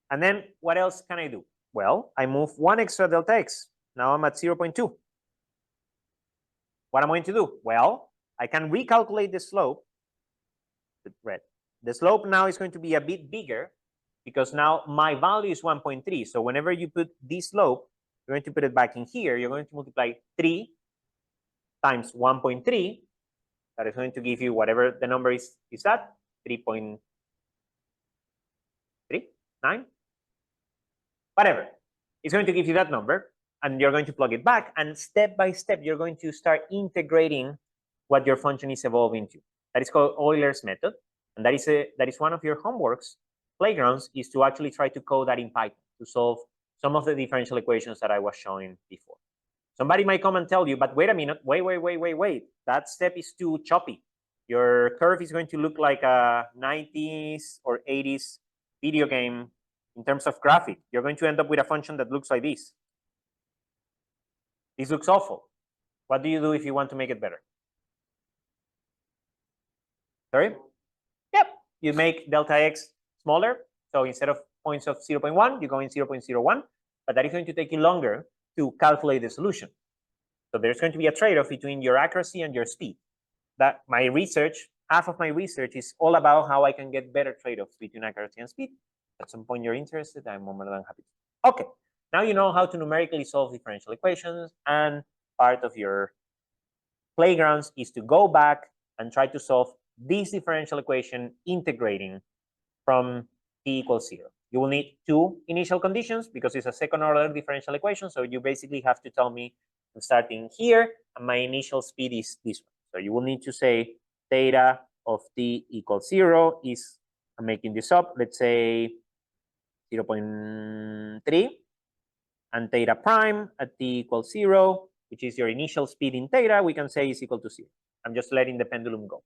A: And then what else can I do? Well, I move 1 extra delta x. Now I'm at 0.2. What am I going to do? Well, I can recalculate the slope with red. The slope now is going to be a bit bigger because now my value is 1.3. So whenever you put this slope, you're going to put it back in here. You're going to multiply 3 times 1.3. That is going to give you whatever the number is that? 3.39? Whatever. It's going to give you that number, and you're going to plug it back. And step by step, you're going to start integrating what your function is evolving to. That is called Euler's method. And that is one of your homeworks, playgrounds, is to actually try to code that in Python to solve some of the differential equations that I was showing before. Somebody might come and tell you, but wait a minute, wait. That step is too choppy. Your curve is going to look like a 90s or 80s video game in terms of graphic. You're going to end up with a function that looks like this. This looks awful. What do you do if you want to make it better? Sorry? Yep. You make delta x smaller. So instead of points of 0.1, you go in 0.01. But that is going to take you longer to calculate the solution. So there's going to be a trade-off between your accuracy and your speed. That my research, half of my research is all about how I can get better trade-offs between accuracy and speed. At some point you're interested, I'm more than happy. Okay, now you know how to numerically solve differential equations, and part of your playgrounds is to go back and try to solve this differential equation integrating from t equals 0. You will need 2 initial conditions because it's a second order differential equation. So you basically have to tell me I'm starting here and my initial speed is this one. So you will need to say theta of t equals 0 is, I'm making this up, let's say 0.3, and theta prime at t equals 0, which is your initial speed in theta, we can say is equal to 0. I'm just letting the pendulum go.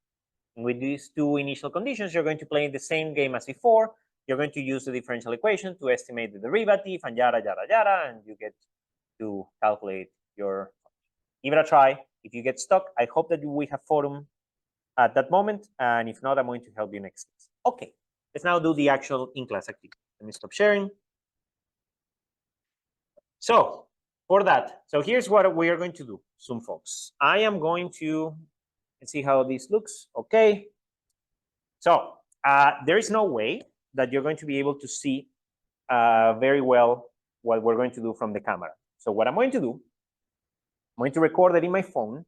A: And with these 2 initial conditions, you're going to play the same game as before. You're going to use the differential equation to estimate the derivative and yada, yada, yada, and you get to calculate your function. Give it a try. If you get stuck, I hope that we have forum at that moment. And if not, I'm going to help you next class. Okay, let's now do the actual in-class activity. Let me stop sharing. So for that, so here's what we are going to do, some folks. I am going to, let's see how this looks. Okay. So there is no way that you're going to be able to see very well what we're going to do from the camera. So what I'm going to do, I'm going to record it in my phone,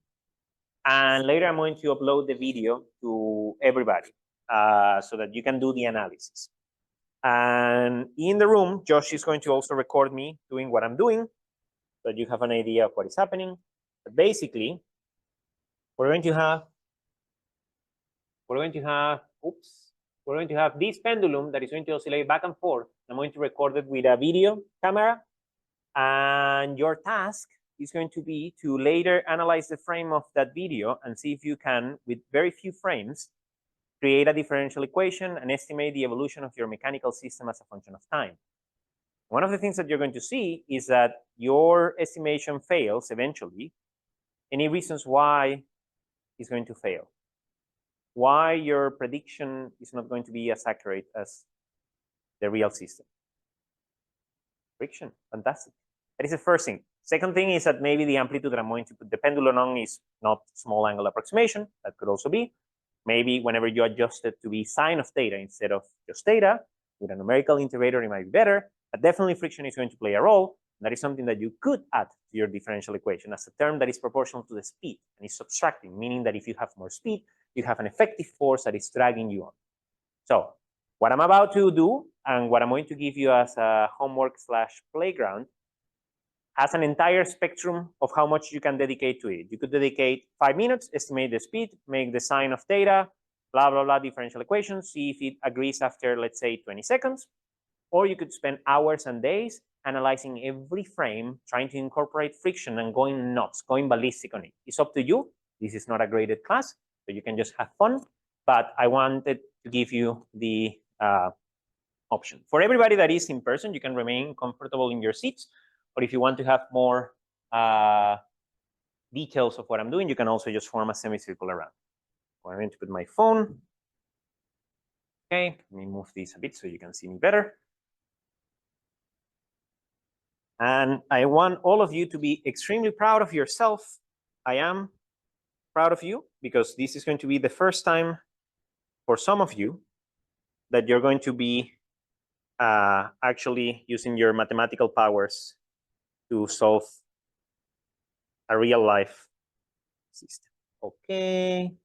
A: and later I'm going to upload the video to everybody so that you can do the analysis. And in the room, Josh is going to also record me doing what I'm doing, so that you have an idea of what is happening. But basically, we're going to have this pendulum that is going to oscillate back and forth. I'm going to record it with a video camera, and your task is going to be to later analyze the frame of that video and see if you can, with very few frames, create a differential equation and estimate the evolution of your mechanical system as a function of time. One of the things that you're going to see is that your estimation fails eventually. Any reasons why it's going to fail? Why your prediction is not going to be as accurate as the real system? Friction, fantastic. That is the first thing. Second thing is that maybe the amplitude that I'm going to put the pendulum on is not small angle approximation. That could also be. Maybe whenever you adjust it to be sine of theta instead of just theta, with a numerical integrator, it might be better. But definitely friction is going to play a role. That is something that you could add to your differential equation as a term that is proportional to the speed and is subtracting, meaning that if you have more speed, you have an effective force that is dragging you on. So what I'm about to do and what I'm going to give you as a homework / playground has an entire spectrum of how much you can dedicate to it. You could dedicate 5 minutes, estimate the speed, make the sine of theta, blah, blah, blah, differential equations, see if it agrees after, let's say, 20 seconds. Or you could spend hours and days analyzing every frame, trying to incorporate friction and going nuts, going ballistic on it. It's up to you. This is not a graded class, so you can just have fun. But I wanted to give you the option. For everybody that is in person, you can remain comfortable in your seats. But if you want to have more details of what I'm doing, you can also just form a semicircle around. I'm going to put my phone. Okay, let me move this a bit so you can see me better. And I want all of you to be extremely proud of yourself. I am proud of you because this is going to be the first time for some of you that you're going to be actually using your mathematical powers to solve a real life system. Okay.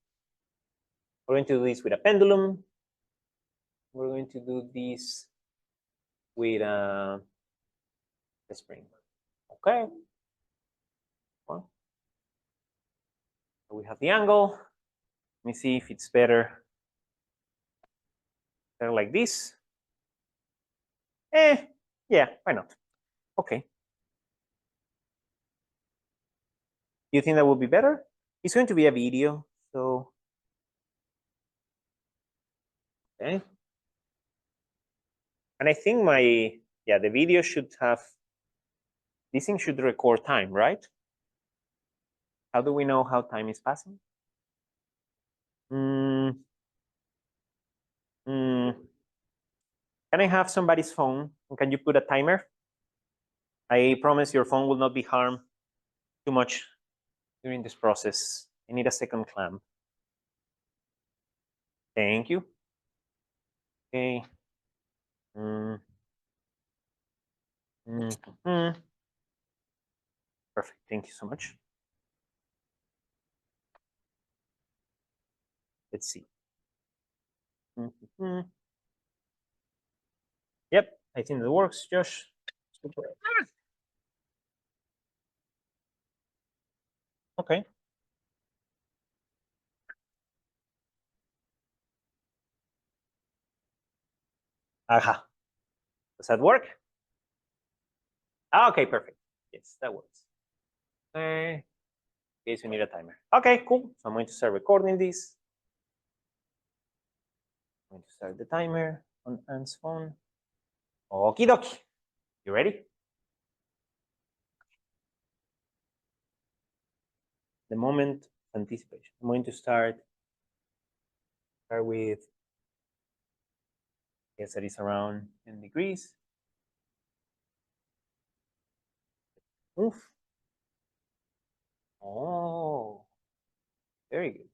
A: We're going to do this with a pendulum. We're going to do this with a spring. Okay. Well, we have the angle. Let me see if it's better. Better like this. Yeah, why not? Okay. You think that would be better? It's going to be a video, so okay. And I think the video should have, this thing should record time, right? How do we know how time is passing? Can I have somebody's phone? And can you put a timer? I promise your phone will not be harmed too much during this process. I need a second clamp. Thank you. Okay. Perfect. Thank you so much. Let's see. Yep, I think that works, Josh. Super. Okay. Aha. Does that work? Okay, perfect. Yes, that works. Okay. In case we need a timer. Okay, cool. So I'm going to start recording this. I'm going to start the timer on Anne's phone. Okie dokie. You ready? The moment anticipation. I'm going to start with, yes, that is around 10 degrees. Oof. Oh, very good.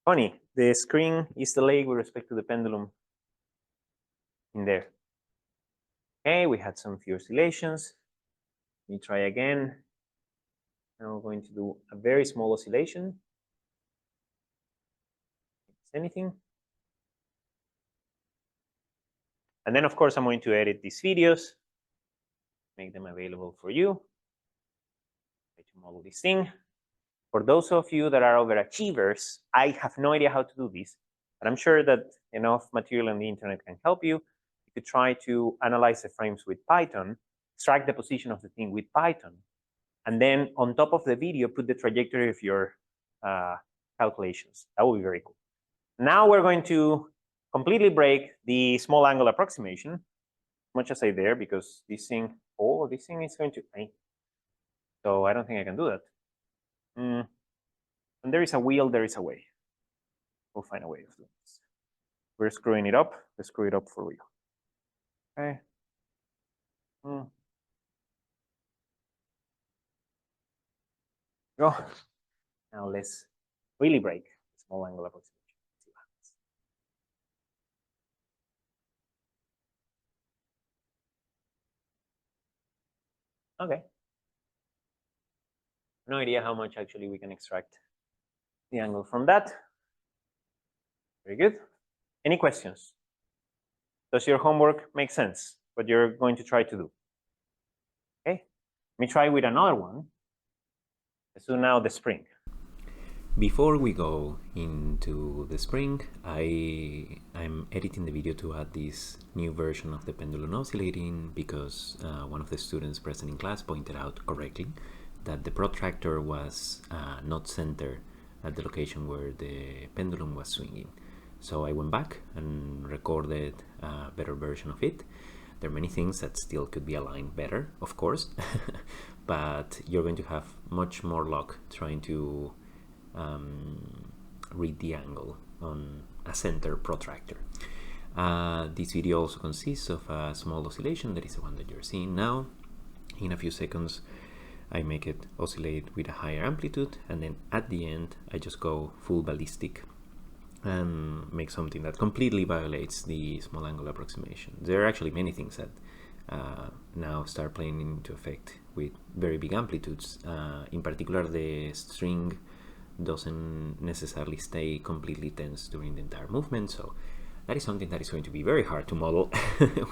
A: Funny, the screen is delayed with respect to the pendulum in there. Okay, we had some few oscillations. Let me try again. Now we're going to do a very small oscillation. Anything? And then, of course, I'm going to edit these videos, make them available for you. model this thing. For those of you that are overachievers, I have no idea how to do this, but I'm sure that enough material on the internet can help you. You could try to analyze the frames with Python, extract the position of the thing with Python, and then on top of the video, put the trajectory of your calculations. That would be very cool. Now we're going to completely break the small angle approximation, much as I dare, because this thing, this thing is going to, so I don't think I can do that. When there is a wheel, there is a way. We'll find a way of doing this. We're screwing it up. Let's screw it up for real. Okay. Go. Now let's really break the small angle approximation. See what happens. Okay. No idea how much actually we can extract the angle from that. Very good. Any questions? Does your homework make sense? What you're going to try to do? Okay. Let me try with another one. Let's do now the spring.
I: Before we go into the spring, I'm editing the video to add this new version of the pendulum oscillating because one of the students present in class pointed out correctly that the protractor was not centered at the location where the pendulum was swinging. So I went back and recorded a better version of it. There are many things that still could be aligned better, of course, but you're going to have much more luck trying to read the angle on a center protractor. This video also consists of a small oscillation, that is the one that you're seeing now. In a few seconds I make it oscillate with a higher amplitude, and then at the end I just go full ballistic and make something that completely violates the small angle approximation. There are actually many things that now start playing into effect with very big amplitudes. In particular, the string doesn't necessarily stay completely tense during the entire movement, so that is something that is going to be very hard to model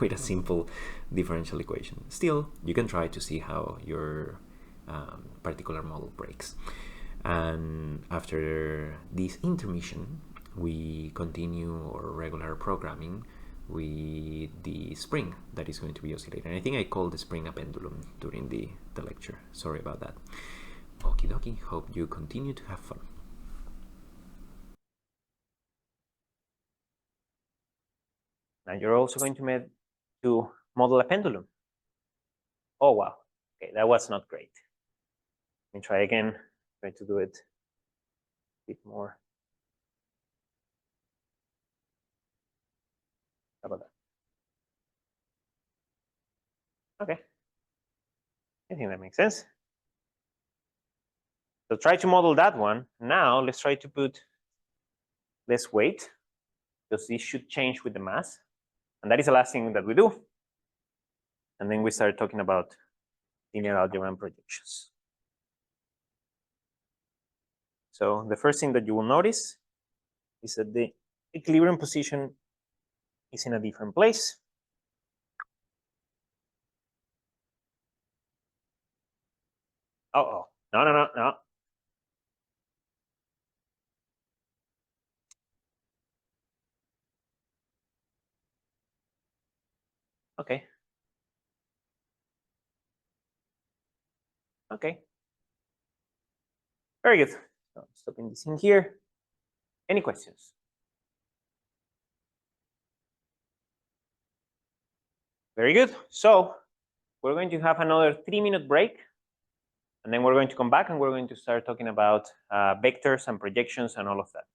I: with a simple differential equation. Still, you can try to see how your particular model breaks. And after this intermission, we continue our regular programming with the spring that is going to be oscillating. I think I called the spring a pendulum during the lecture. Sorry about that. Okie dokie, hope you continue to have fun.
A: Now you're also going to model a pendulum. Oh wow, okay, that was not great. Let me try again, try to do it a bit more. How about that? Okay, I think that makes sense. So try to model that one. Now let's try to put less weight, because this should change with the mass. And that is the last thing that we do. And then we start talking about linear algebra and projections. So the first thing that you will notice is that the equilibrium position is in a different place. Oh, no. Okay. Okay. Very good. So stopping this in here. Any questions? Very good. So we're going to have another 3-minute break, and then we're going to come back and we're going to start talking about vectors and projections and all of that.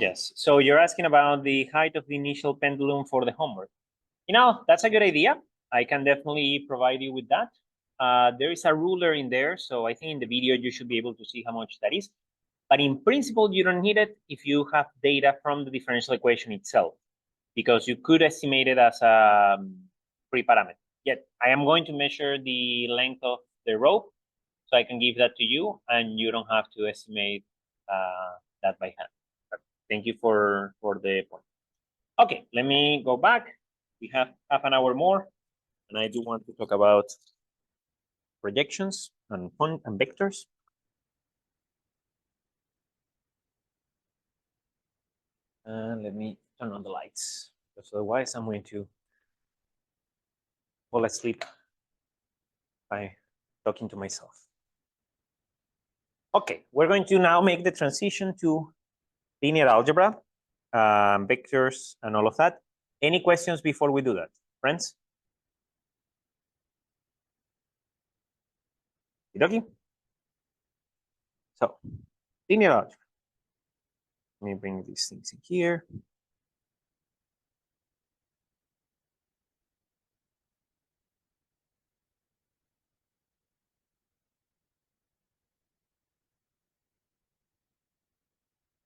A: Yes. So you're asking about the height of the initial pendulum for the homework. You know, that's a good idea. I can definitely provide you with that. There is a ruler in there, so I think in the video you should be able to see how much that is. But in principle, you don't need it if you have data from the differential equation itself, because you could estimate it as a pre-parameter. Yet I am going to measure the length of the rope, so I can give that to you, and you don't have to estimate that by hand. But thank you for the point. Okay, let me go back. We have half an hour more, and I do want to talk about projections. and vectors. And let me turn on the lights, because otherwise I'm going to fall asleep by talking to myself. Okay, we're going to now make the transition to linear algebra, vectors, and all of that. Any questions before we do that, friends? Okay. So, linear algebra. Let me bring these things in here.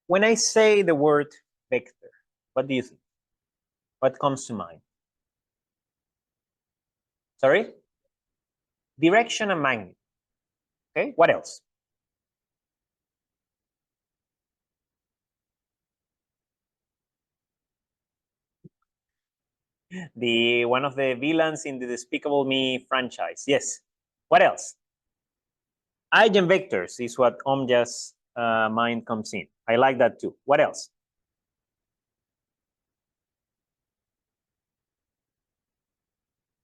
A: When I say the word vector, what do you think? What comes to mind? Sorry? Direction and magnitude. Okay, what else? One of the villains in the Despicable Me franchise. Yes. What else? Eigenvectors is what Omja's mind comes in. I like that too. What else?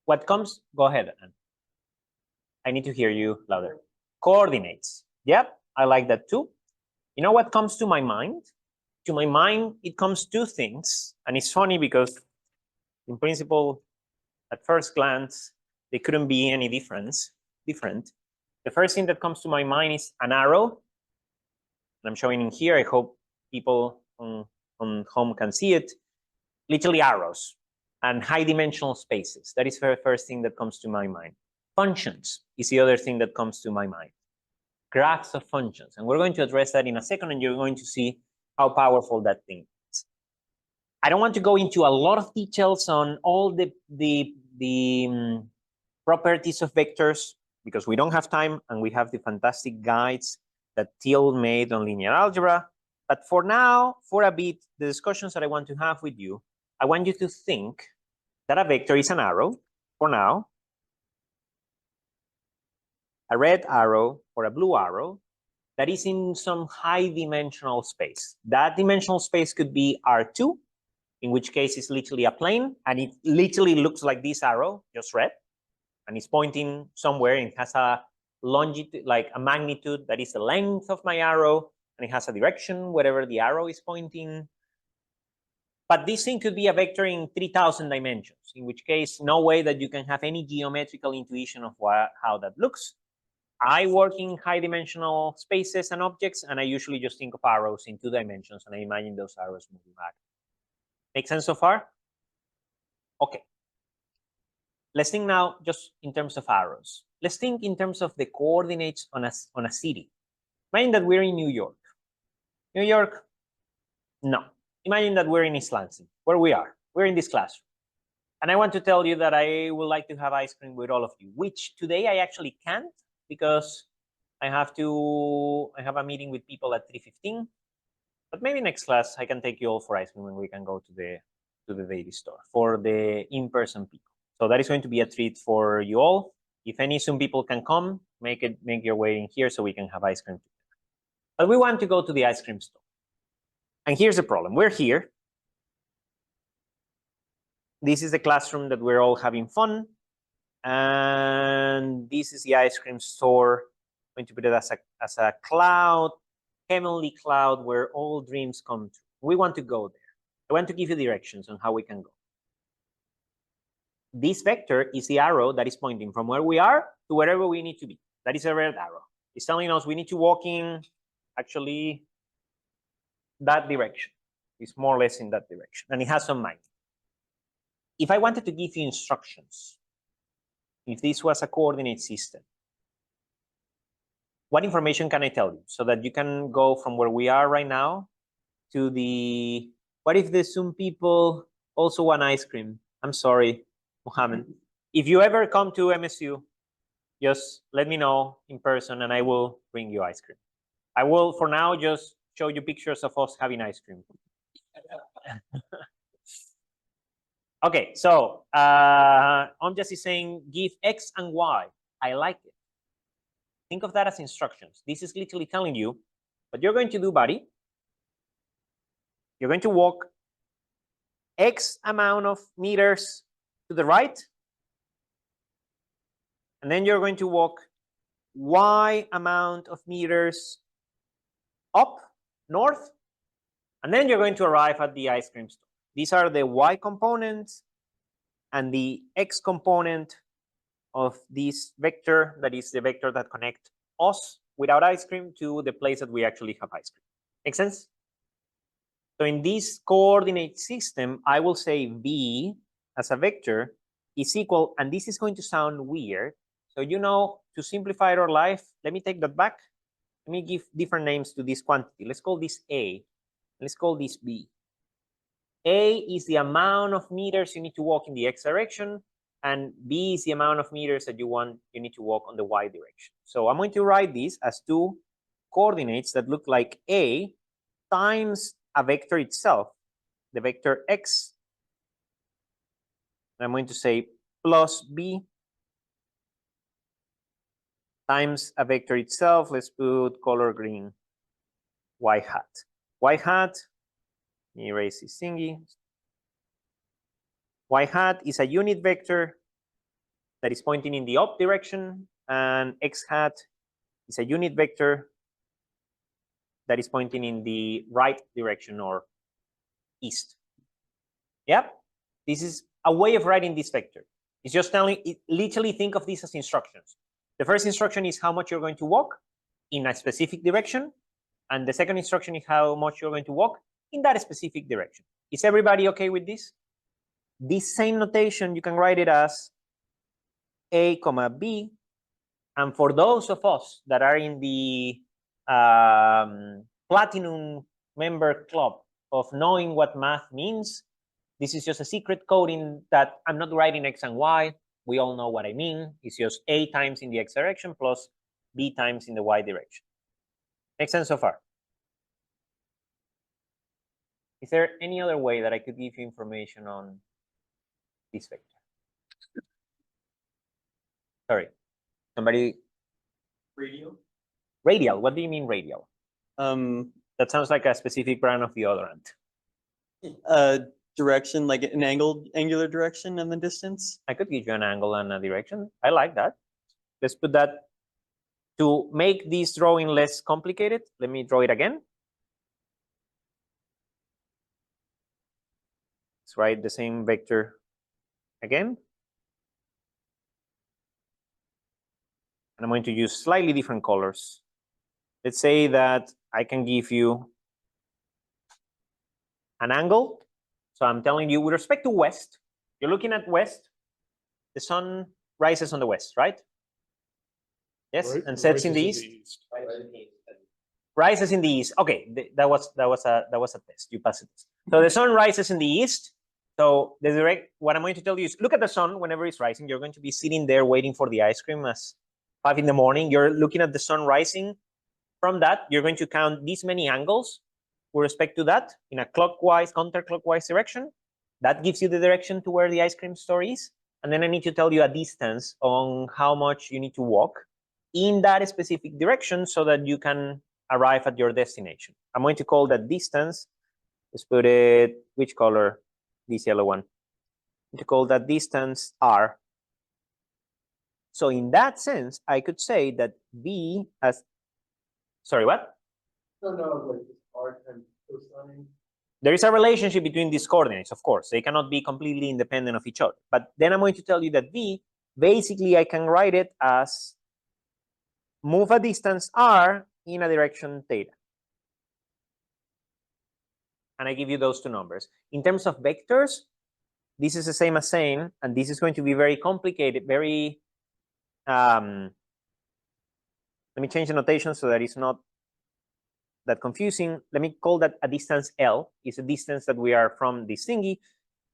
A: What comes? Go ahead, Anne. I need to hear you louder. Coordinates. Yep, I like that too. You know what comes to my mind? To my mind, it comes two things. And it's funny because in principle, at first glance, they couldn't be any different. The first thing that comes to my mind is an arrow. And I'm showing in here. I hope people on home can see it. Literally arrows and high dimensional spaces. That is the first thing that comes to my mind. Functions is the other thing that comes to my mind. Graphs of functions. And we're going to address that in a second, and you're going to see how powerful that thing is. I don't want to go into a lot of details on all the properties of vectors because we don't have time, and we have the fantastic guides that Teal made on linear algebra. But for now, for a bit, the discussions that I want to have with you, I want you to think that a vector is an arrow, for now, a red arrow or a blue arrow that is in some high dimensional space. That dimensional space could be R2, in which case it's literally a plane, and it literally looks like this arrow, just red, and it's pointing somewhere, and it has a longitude, like a magnitude that is the length of my arrow, and it has a direction wherever the arrow is pointing. But this thing could be a vector in 3,000 dimensions, in which case, no way that you can have any geometrical intuition of how that looks. I work in high dimensional spaces and objects, and I usually just think of arrows in 2 dimensions, and I imagine those arrows moving back. Make sense so far? Okay. Let's think now just in terms of arrows. Let's think in terms of the coordinates on a city. Imagine that we're in New York. New York? No. Imagine that we're in East Lansing, where we are. We're in this classroom. And I want to tell you that I would like to have ice cream with all of you, which today I actually can't because I have a meeting with people at 3:15. But maybe next class I can take you all for ice cream and we can go to the baby store for the in-person people. So that is going to be a treat for you all. If any Zoom people can come, make your way in here so we can have ice cream together. But we want to go to the ice cream store. And here's the problem. We're here. This is the classroom that we're all having fun. And this is the ice cream store. I'm going to put it as a cloud, heavenly cloud where all dreams come true. We want to go there. I want to give you directions on how we can go. This vector is the arrow that is pointing from where we are to wherever we need to be. That is a red arrow. It's telling us we need to walk in, actually, that direction. It's more or less in that direction. And it has some magnitude. If I wanted to give you instructions, if this was a coordinate system, what information can I tell you so that you can go from where we are right now to the, what if the Zoom people also want ice cream? I'm sorry, Mohammed. If you ever come to MSU, just let me know in person and I will bring you ice cream. I will, for now, just show you pictures of us having ice cream. Okay, so I'm just saying give X and Y. I like it. Think of that as instructions. This is literally telling you what you're going to do, buddy. You're going to walk X amount of meters to the right, and then you're going to walk Y amount of meters up north, and then you're going to arrive at the ice cream store. These are the Y components and the X component of this vector, that is the vector that connects us without ice cream to the place that we actually have ice cream. Make sense? So in this coordinate system, I will say V as a vector is equal, and this is going to sound weird. So, you know, to simplify our life, let me take that back. Let me give different names to this quantity. Let's call this A. Let's call this B. A is the amount of meters you need to walk in the X direction, and B is the amount of meters that you need to walk on the Y direction. So I'm going to write this as two coordinates that look like A times a vector itself, the vector X. I'm going to say plus B times a vector itself. Let's put color green, Y hat. Y hat, let me erase this thingy. Y hat is a unit vector that is pointing in the up direction, and X hat is a unit vector that is pointing in the right direction or east. Yep, this is a way of writing this vector. It's just telling it, literally think of this as instructions. The first instruction is how much you're going to walk in a specific direction, and the second instruction is how much you're going to walk in that specific direction. Is everybody okay with this? This same notation, you can write it as A comma B. And for those of us that are in the platinum member club of knowing what math means, this is just a secret coding that I'm not writing X and Y. We all know what I mean. It's just A times in the X direction plus B times in the Y direction. Make sense so far? Is there any other way that I could give you information on this vector? Sorry, somebody?
E: Radial?
A: Radial, what do you mean radial? That sounds like a specific brand of deodorant.
E: Direction, like an angular direction and the distance.
A: I could give you an angle and a direction. I like that. Let's put that. To make this drawing less complicated, let me draw it again. Let's write the same vector again. And I'm going to use slightly different colors. Let's say that I can give you an angle. So I'm telling you with respect to west, you're looking at west, the sun rises on the west, right? Yes, right. And sets in the east. Rises in the east. Okay, that was a test. You passed it. So the sun rises in the east. So what I'm going to tell you is look at the sun whenever it's rising. You're going to be sitting there waiting for the ice cream as 5 in the morning. You're looking at the sun rising. From that, you're going to count these many angles with respect to that in a clockwise, counterclockwise direction. That gives you the direction to where the ice cream store is. And then I need to tell you a distance on how much you need to walk in that specific direction so that you can arrive at your destination. I'm going to call that distance. Let's put it, which color? This yellow one. I'm going to call that distance R. So in that sense, I could say that V as, sorry, what?
C: No, like R times cosine.
A: There is a relationship between these coordinates, of course. They cannot be completely independent of each other. But then I'm going to tell you that V, basically I can write it as move a distance R in a direction theta. And I give you those two numbers. In terms of vectors, this is the same as saying, and this is going to be very complicated, very, let me change the notation so that it's not that confusing. Let me call that a distance L, is a distance that we are from this thingy.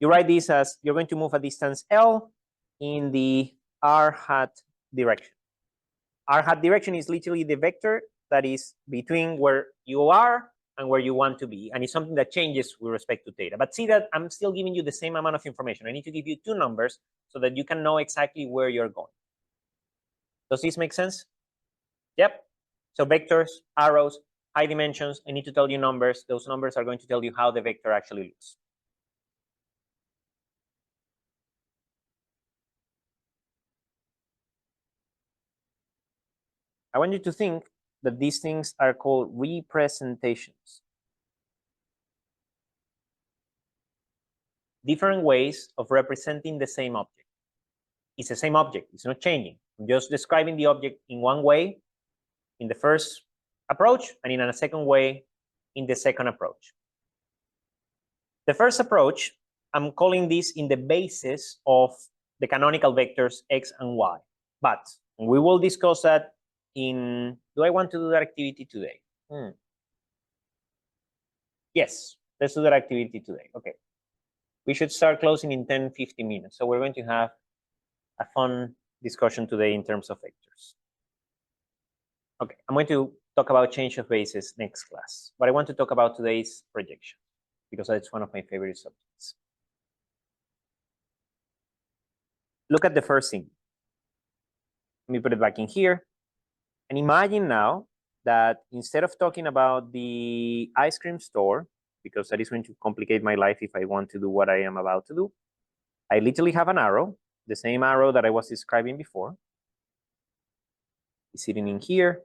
A: You write this as you're going to move a distance L in the R hat direction. R hat direction is literally the vector that is between where you are and where you want to be. And it's something that changes with respect to theta. But see that I'm still giving you the same amount of information. I need to give you two numbers so that you can know exactly where you're going. Does this make sense? Yep. So vectors, arrows, high dimensions. I need to tell you numbers. Those numbers are going to tell you how the vector actually looks. I want you to think that these things are called representations. Different ways of representing the same object. It's the same object. It's not changing. I'm just describing the object in one way in the first approach and in a second way in the second approach. The first approach, I'm calling this in the basis of the canonical vectors x and y. But we will discuss that in, do I want to do that activity today? Yes, let's do that activity today. Okay. We should start closing in 10, 15 minutes. So we're going to have a fun discussion today in terms of vectors. Okay, I'm going to talk about change of bases next class. What I want to talk about today is projection, because that's one of my favorite subjects. Look at the first thing. Let me put it back in here. And imagine now that instead of talking about the ice cream store, because that is going to complicate my life if I want to do what I am about to do, I literally have an arrow, the same arrow that I was describing before. It's sitting in here,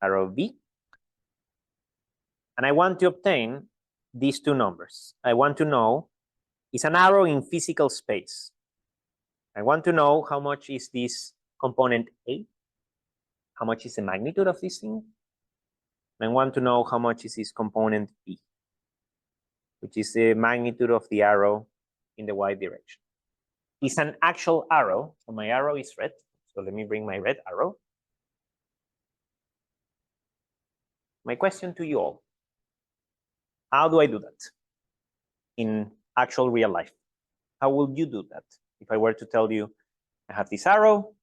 A: arrow B. And I want to obtain these two numbers. I want to know, it's an arrow in physical space. I want to know how much is this component A, how much is the magnitude of this thing. And I want to know how much is this component B, which is the magnitude of the arrow in the y direction. It's an actual arrow, so my arrow is red. So let me bring my red arrow. My question to you all, how do I do that in actual real life? How will you do that? If I were to tell you, I have this arrow,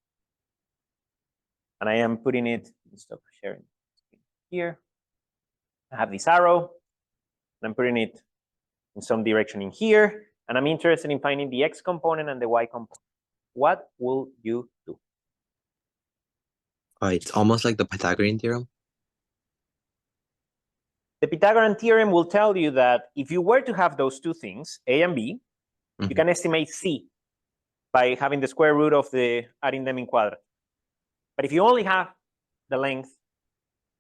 A: and I am putting it, stop sharing here. I have this arrow, and I'm putting it in some direction in here, and I'm interested in finding the x component and the y component. What will you do?
J: It's almost like the Pythagorean theorem.
A: The Pythagorean theorem will tell you that if you were to have those two things, A and B, you can estimate C by having the square root of adding them in quadrant. But if you only have the length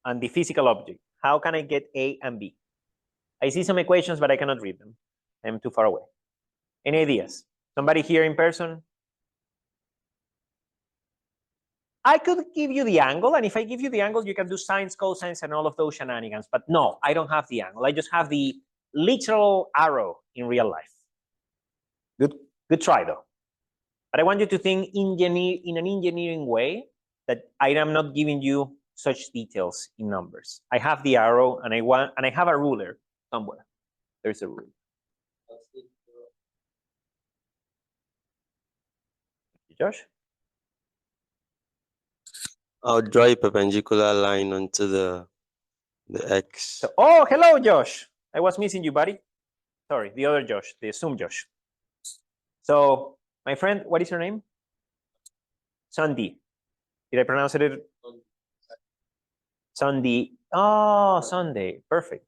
A: and the physical object, how can I get A and B? I see some equations, but I cannot read them. I'm too far away. Any ideas? Somebody here in person? I could give you the angle, and if I give you the angle, you can do sines, cosines, and all of those shenanigans. But no, I don't have the angle. I just have the literal arrow in real life. Good try, though. But I want you to think in an engineering way that I am not giving you such details in numbers. I have the arrow, and I have a ruler somewhere. There's a ruler. Josh?
J: I'll draw a perpendicular line onto the x.
A: So, oh, hello, Josh. I was missing you, buddy. Sorry, the other Josh, the Zoom Josh. So, my friend, what is your name? Sandy. Did I pronounce it? Sandy. Oh, Sunday. Perfect.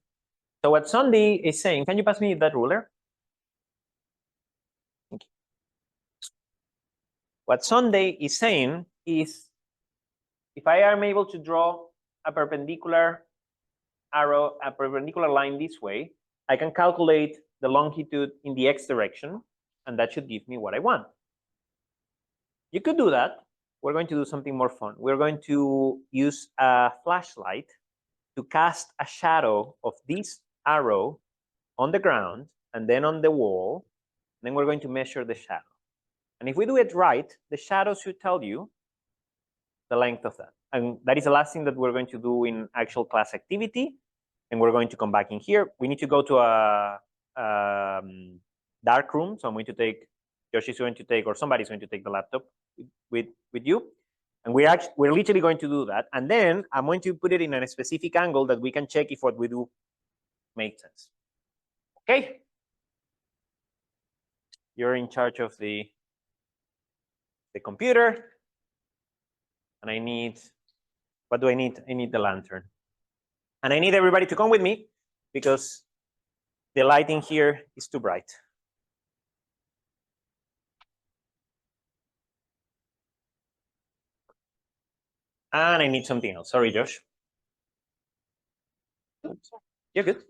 A: So what Sandy is saying, can you pass me that ruler? Thank you. What Sunday is saying is, if I am able to draw a perpendicular arrow, a perpendicular line this way, I can calculate the longitude in the x direction, and that should give me what I want. You could do that. We're going to do something more fun. We're going to use a flashlight to cast a shadow of this arrow on the ground and then on the wall. And then we're going to measure the shadow. And if we do it right, the shadow should tell you the length of that. And that is the last thing that we're going to do in actual class activity. And we're going to come back in here. We need to go to a dark room. So I'm going to take, Josh is going to take, or somebody's going to take the laptop with you. And we're literally going to do that. And then I'm going to put it in a specific angle that we can check if what we do makes sense. Okay? You're in charge of the computer. And I need, what do I need? I need the lantern. And I need everybody to come with me because the lighting here is too bright. And I need something else. Sorry, Josh. You're good.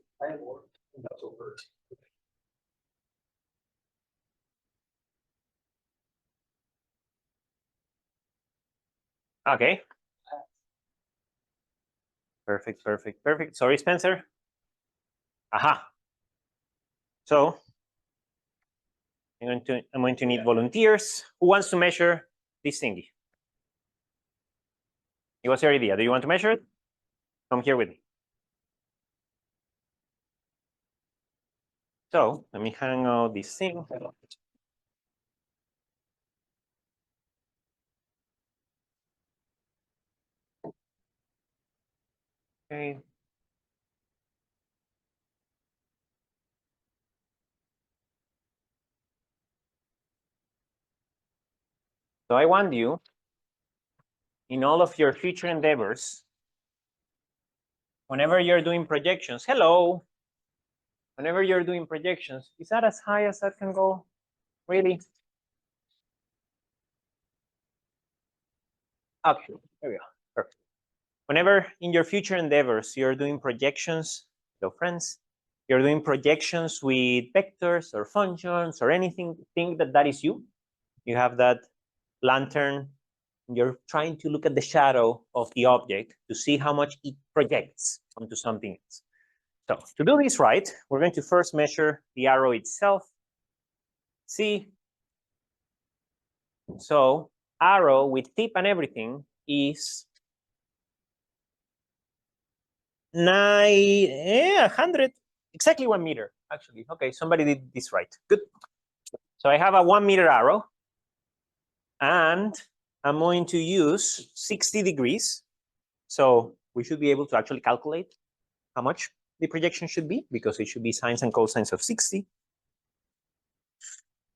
A: Okay. Perfect, perfect, perfect. Sorry, Spencer. Aha. So I'm going to need volunteers. Who wants to measure this thingy? It was your idea. Do you want to measure it? Come here with me. So let me hang out this thing. Okay. So I want you, in all of your future endeavors, whenever you're doing projections, hello, whenever you're doing projections, is that as high as that can go? Really? Okay, there we go. Perfect. Whenever in your future endeavors, you're doing projections, hello friends, you're doing projections with vectors or functions or anything, think that that is you. You have that lantern, you're trying to look at the shadow of the object to see how much it projects onto something else. So to do this right, we're going to first measure the arrow itself. See, so arrow with tip and everything is 100, exactly 1 meter, actually. Okay, somebody did this right. Good. So I have a 1 meter arrow, and I'm going to use 60 degrees. So we should be able to actually calculate how much the projection should be, because it should be sines and cosines of 60.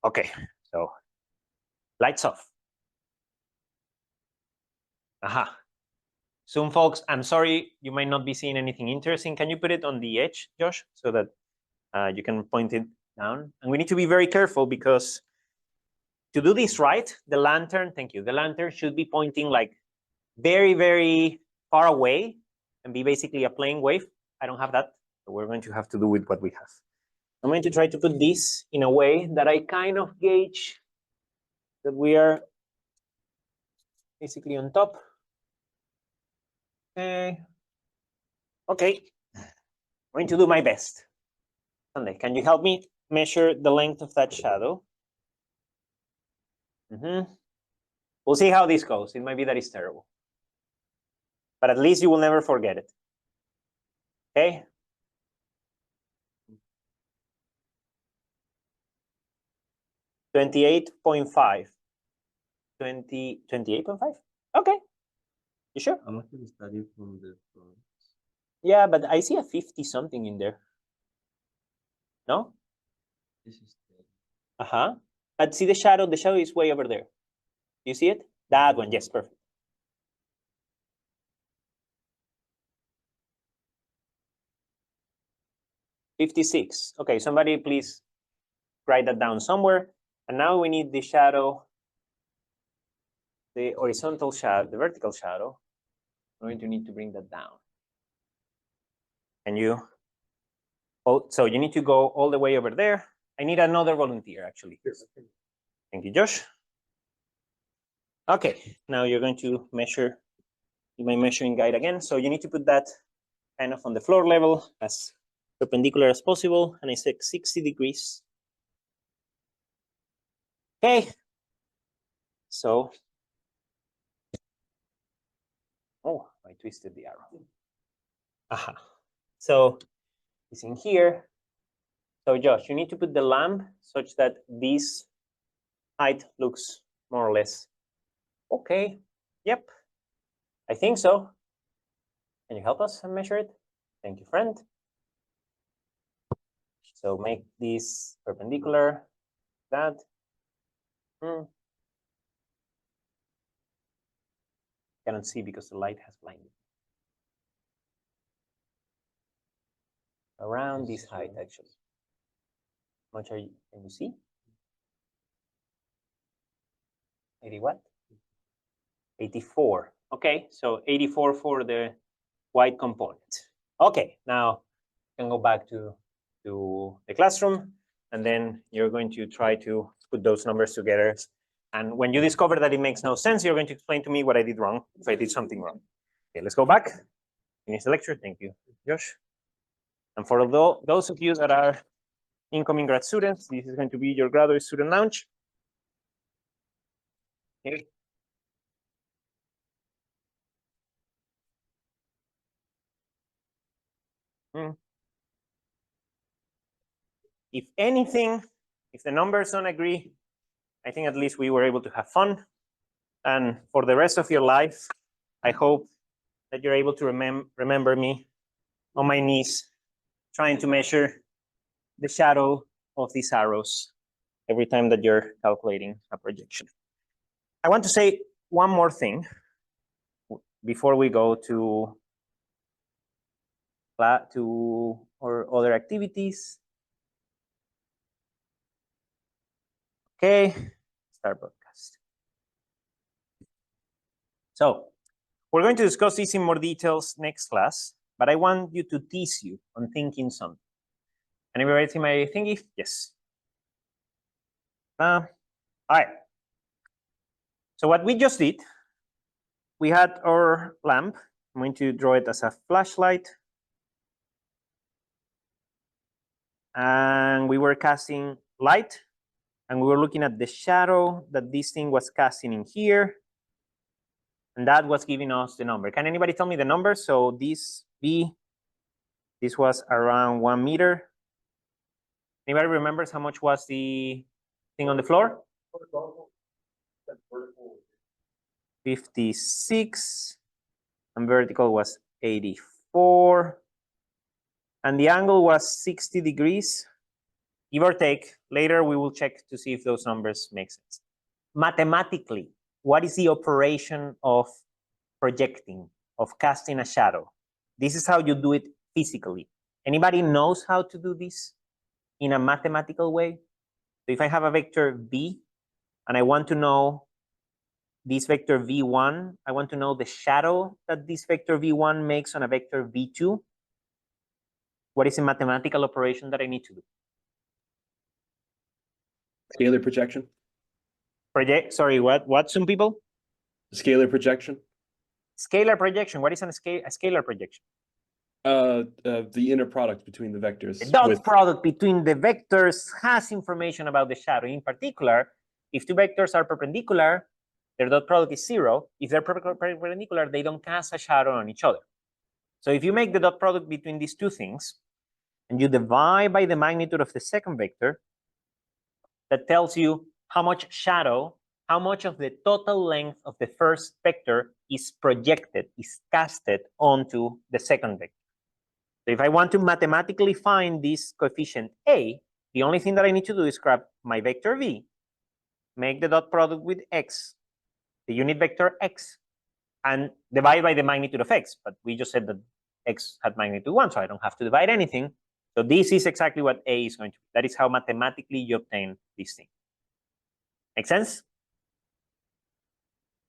A: Okay, so lights off. Aha. Soon, folks, I'm sorry, you might not be seeing anything interesting. Can you put it on the edge, Josh, so that you can point it down? And we need to be very careful because to do this right, the lantern, thank you, the lantern should be pointing like very, very far away and be basically a plane wave. I don't have that, so we're going to have to do with what we have. I'm going to try to put this in a way that I kind of gauge that we are basically on top. Okay. Okay. I'm going to do my best. Sunday, can you help me measure the length of that shadow? We'll see how this goes. It might be that it's terrible, but at least you will never forget it. Okay. 28.5. 28.5? Okay. You sure?
J: I'm actually studying from the front.
A: Yeah, but I see a 50 something in there. No?
J: This is
A: Uh-huh. But see the shadow is way over there. You see it? That one, yes, perfect. $56. Okay, somebody please write that down somewhere. And now we need the shadow, the horizontal shadow, the vertical shadow. We're going to need to bring that down. And you, oh, so you need to go all the way over there. I need another volunteer, actually. Thank you, Josh. Okay, now you're going to measure in my measuring guide again. So you need to put that kind of on the floor level as perpendicular as possible. And I said 60 degrees. Okay. So, oh, I twisted the arrow. Aha. So it's in here. So Josh, you need to put the lamp such that this height looks more or less okay. Yep, I think so. Can you help us measure it? Thank you, friend. So make this perpendicular, that. Cannot see because the light has blinded. Around this height, actually. How much are you? Can you see? 80 what? 84. Okay, so 84 for the white component. Okay, now you can go back to the classroom, and then you're going to try to put those numbers together. And when you discover that it makes no sense, you're going to explain to me what I did wrong, if I did something wrong. Okay, let's go back. Finish the lecture. Thank you, Josh. And for those of you that are incoming grad students, this is going to be your graduate student lounge. Okay. If anything, if the numbers don't agree, I think at least we were able to have fun. And for the rest of your life, I hope that you're able to remember me on my knees, trying to measure the shadow of these arrows every time that you're calculating a projection. I want to say one more thing before we go to our other activities. Okay, start broadcast. So we're going to discuss this in more details next class, but I want you to tease you on thinking something. Anybody see my thingy? Yes. All right. So what we just did, we had our lamp. I'm going to draw it as a flashlight. And we were casting light, and we were looking at the shadow that this thing was casting in here. And that was giving us the number. Can anybody tell me the number? So this B, this was around 1 meter. Anybody remembers how much was the thing on the floor? 56. And vertical was 84. And the angle was 60 degrees, give or take. Later, we will check to see if those numbers make sense. Mathematically, what is the operation of projecting, of casting a shadow? This is how you do it physically. Anybody knows how to do this in a mathematical way? So if I have a vector V and I want to know this vector V1, I want to know the shadow that this vector V1 makes on a vector V2. What is the mathematical operation that I need to do?
H: Scalar projection.
A: Sorry, what some people?
H: Scalar projection.
A: Scalar projection. What is a scalar projection?
H: The inner product between the vectors.
A: The dot product between the vectors has information about the shadow. In particular, if two vectors are perpendicular, their dot product is 0. If they're perpendicular, they don't cast a shadow on each other. So if you make the dot product between these two things, and you divide by the magnitude of the second vector, that tells you how much shadow, how much of the total length of the first vector is projected, is casted onto the second vector. So if I want to mathematically find this coefficient A, the only thing that I need to do is grab my vector V, make the dot product with X, the unit vector X, and divide by the magnitude of X. But we just said that X had magnitude 1, so I don't have to divide anything. So this is exactly what A is going to be. That is how mathematically you obtain this thing. Make sense?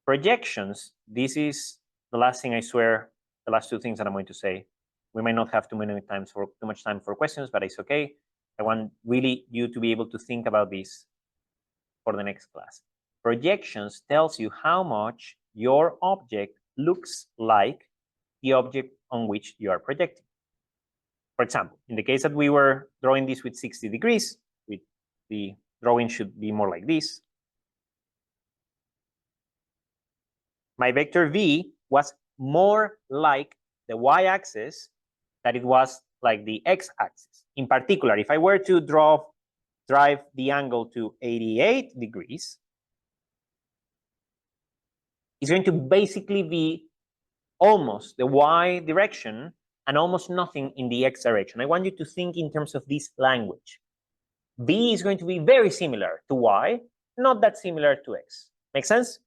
A: Projections. This is the last thing, I swear, the last two things that I'm going to say. We might not have too much time for questions, but it's okay. I want really you to be able to think about this for the next class. Projections tells you how much your object looks like the object on which you are projecting. For example, in the case that we were drawing this with 60 degrees, the drawing should be more like this. My vector V was more like the y-axis than it was like the x-axis. In particular, if I were to drive the angle to 88 degrees, it's going to basically be almost the y direction and almost nothing in the x direction. I want you to think in terms of this language. V is going to be very similar to y, not that similar to x. Make sense?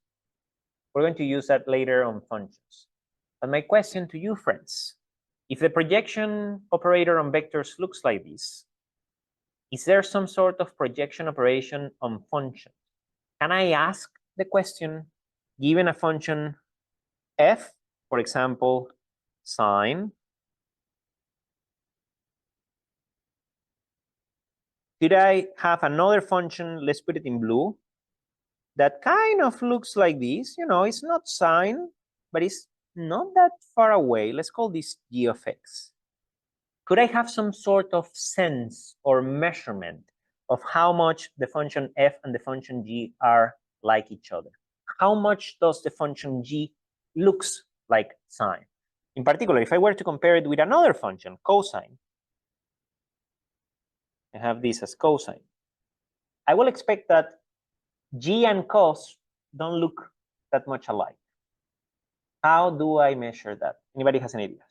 A: We're going to use that later on functions. But my question to you, friends, if the projection operator on vectors looks like this, is there some sort of projection operation on functions? Can I ask the question, given a function f, for example, sine, could I have another function, let's put it in blue, that kind of looks like this? You know, it's not sine, but it's not that far away. Let's call this g of x. Could I have some sort of sense or measurement of how much the function f and the function g are like each other? How much does the function g looks like sine? In particular, if I were to compare it with another function, cosine, I have this as cosine. I will expect that g and cos don't look that much alike. How do I measure that? Anybody has any ideas?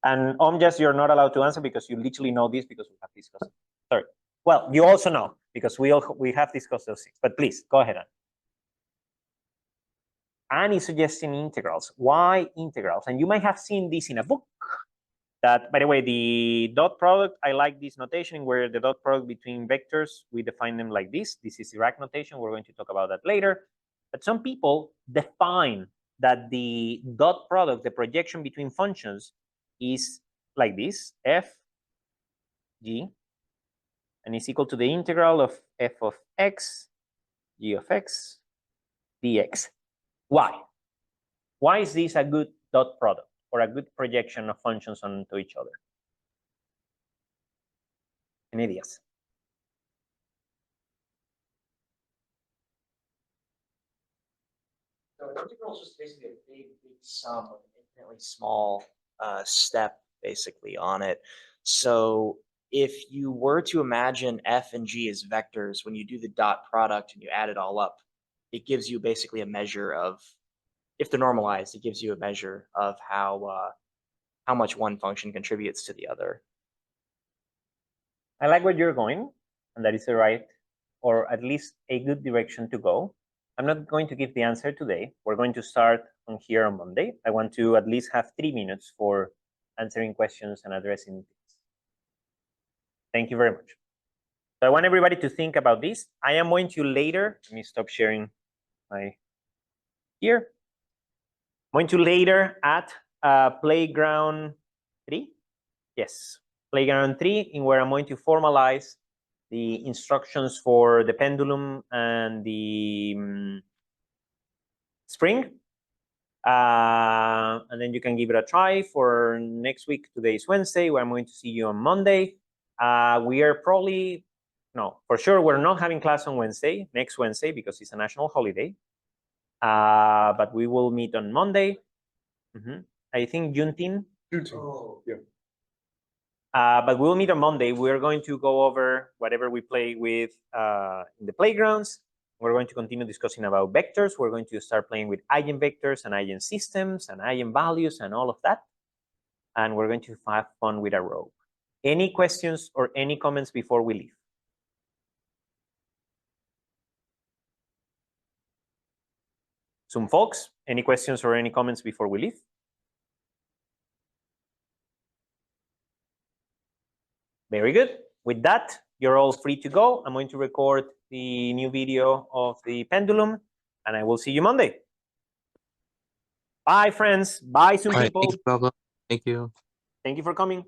A: And just you're not allowed to answer because you literally know this because we have discussed it. Sorry. Well, you also know because we have discussed those things. But please go ahead. Anne is suggesting integrals. Why integrals? And you might have seen this in a book. That, by the way, the dot product, I like this notation where the dot product between vectors, we define them like this. This is Dirac notation. We're going to talk about that later. But some people define that the dot product, the projection between functions, is like this, f g, and is equal to the integral of f of x, g of x, dx. Why? Why is this a good dot product or a good projection of functions onto each other? Any ideas?
F: So integral is just basically a big sum with an infinitely small step basically on it. So if you were to imagine f and g as vectors, when you do the dot product and you add it all up, it gives you basically a measure of, if they're normalized, it gives you a measure of how much one function contributes to the other.
A: I like where you're going, and that is the right, or at least a good direction to go. I'm not going to give the answer today. We're going to start on here on Monday. I want to at least have 3 minutes for answering questions and addressing things. Thank you very much. So I want everybody to think about this. I am going to later, let me stop sharing my here. I'm going to later at playground 3. Yes, playground 3, in where I'm going to formalize the instructions for the pendulum and the spring. And then you can give it a try for next week. Today is Wednesday, where I'm going to see you on Monday. We are probably, no, for sure, we're not having class on Wednesday, next Wednesday, because it's a national holiday. But we will meet on Monday. I think Juneteenth.
C: Oh, yeah.
A: But we'll meet on Monday. We're going to go over whatever we play with in the playgrounds. We're going to continue discussing about vectors. We're going to start playing with eigenvectors and eigensystems and eigenvalues and all of that. And we're going to have fun with a rope. Any questions or any comments before we leave? Some folks, any questions or any comments before we leave? Very good. With that, you're all free to go. I'm going to record the new video of the pendulum, and I will see you Monday. Bye, friends. Bye, some people.
G: Thank you, Pablo. Thank you.
A: Thank you for coming.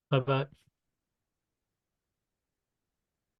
B: Bye-bye.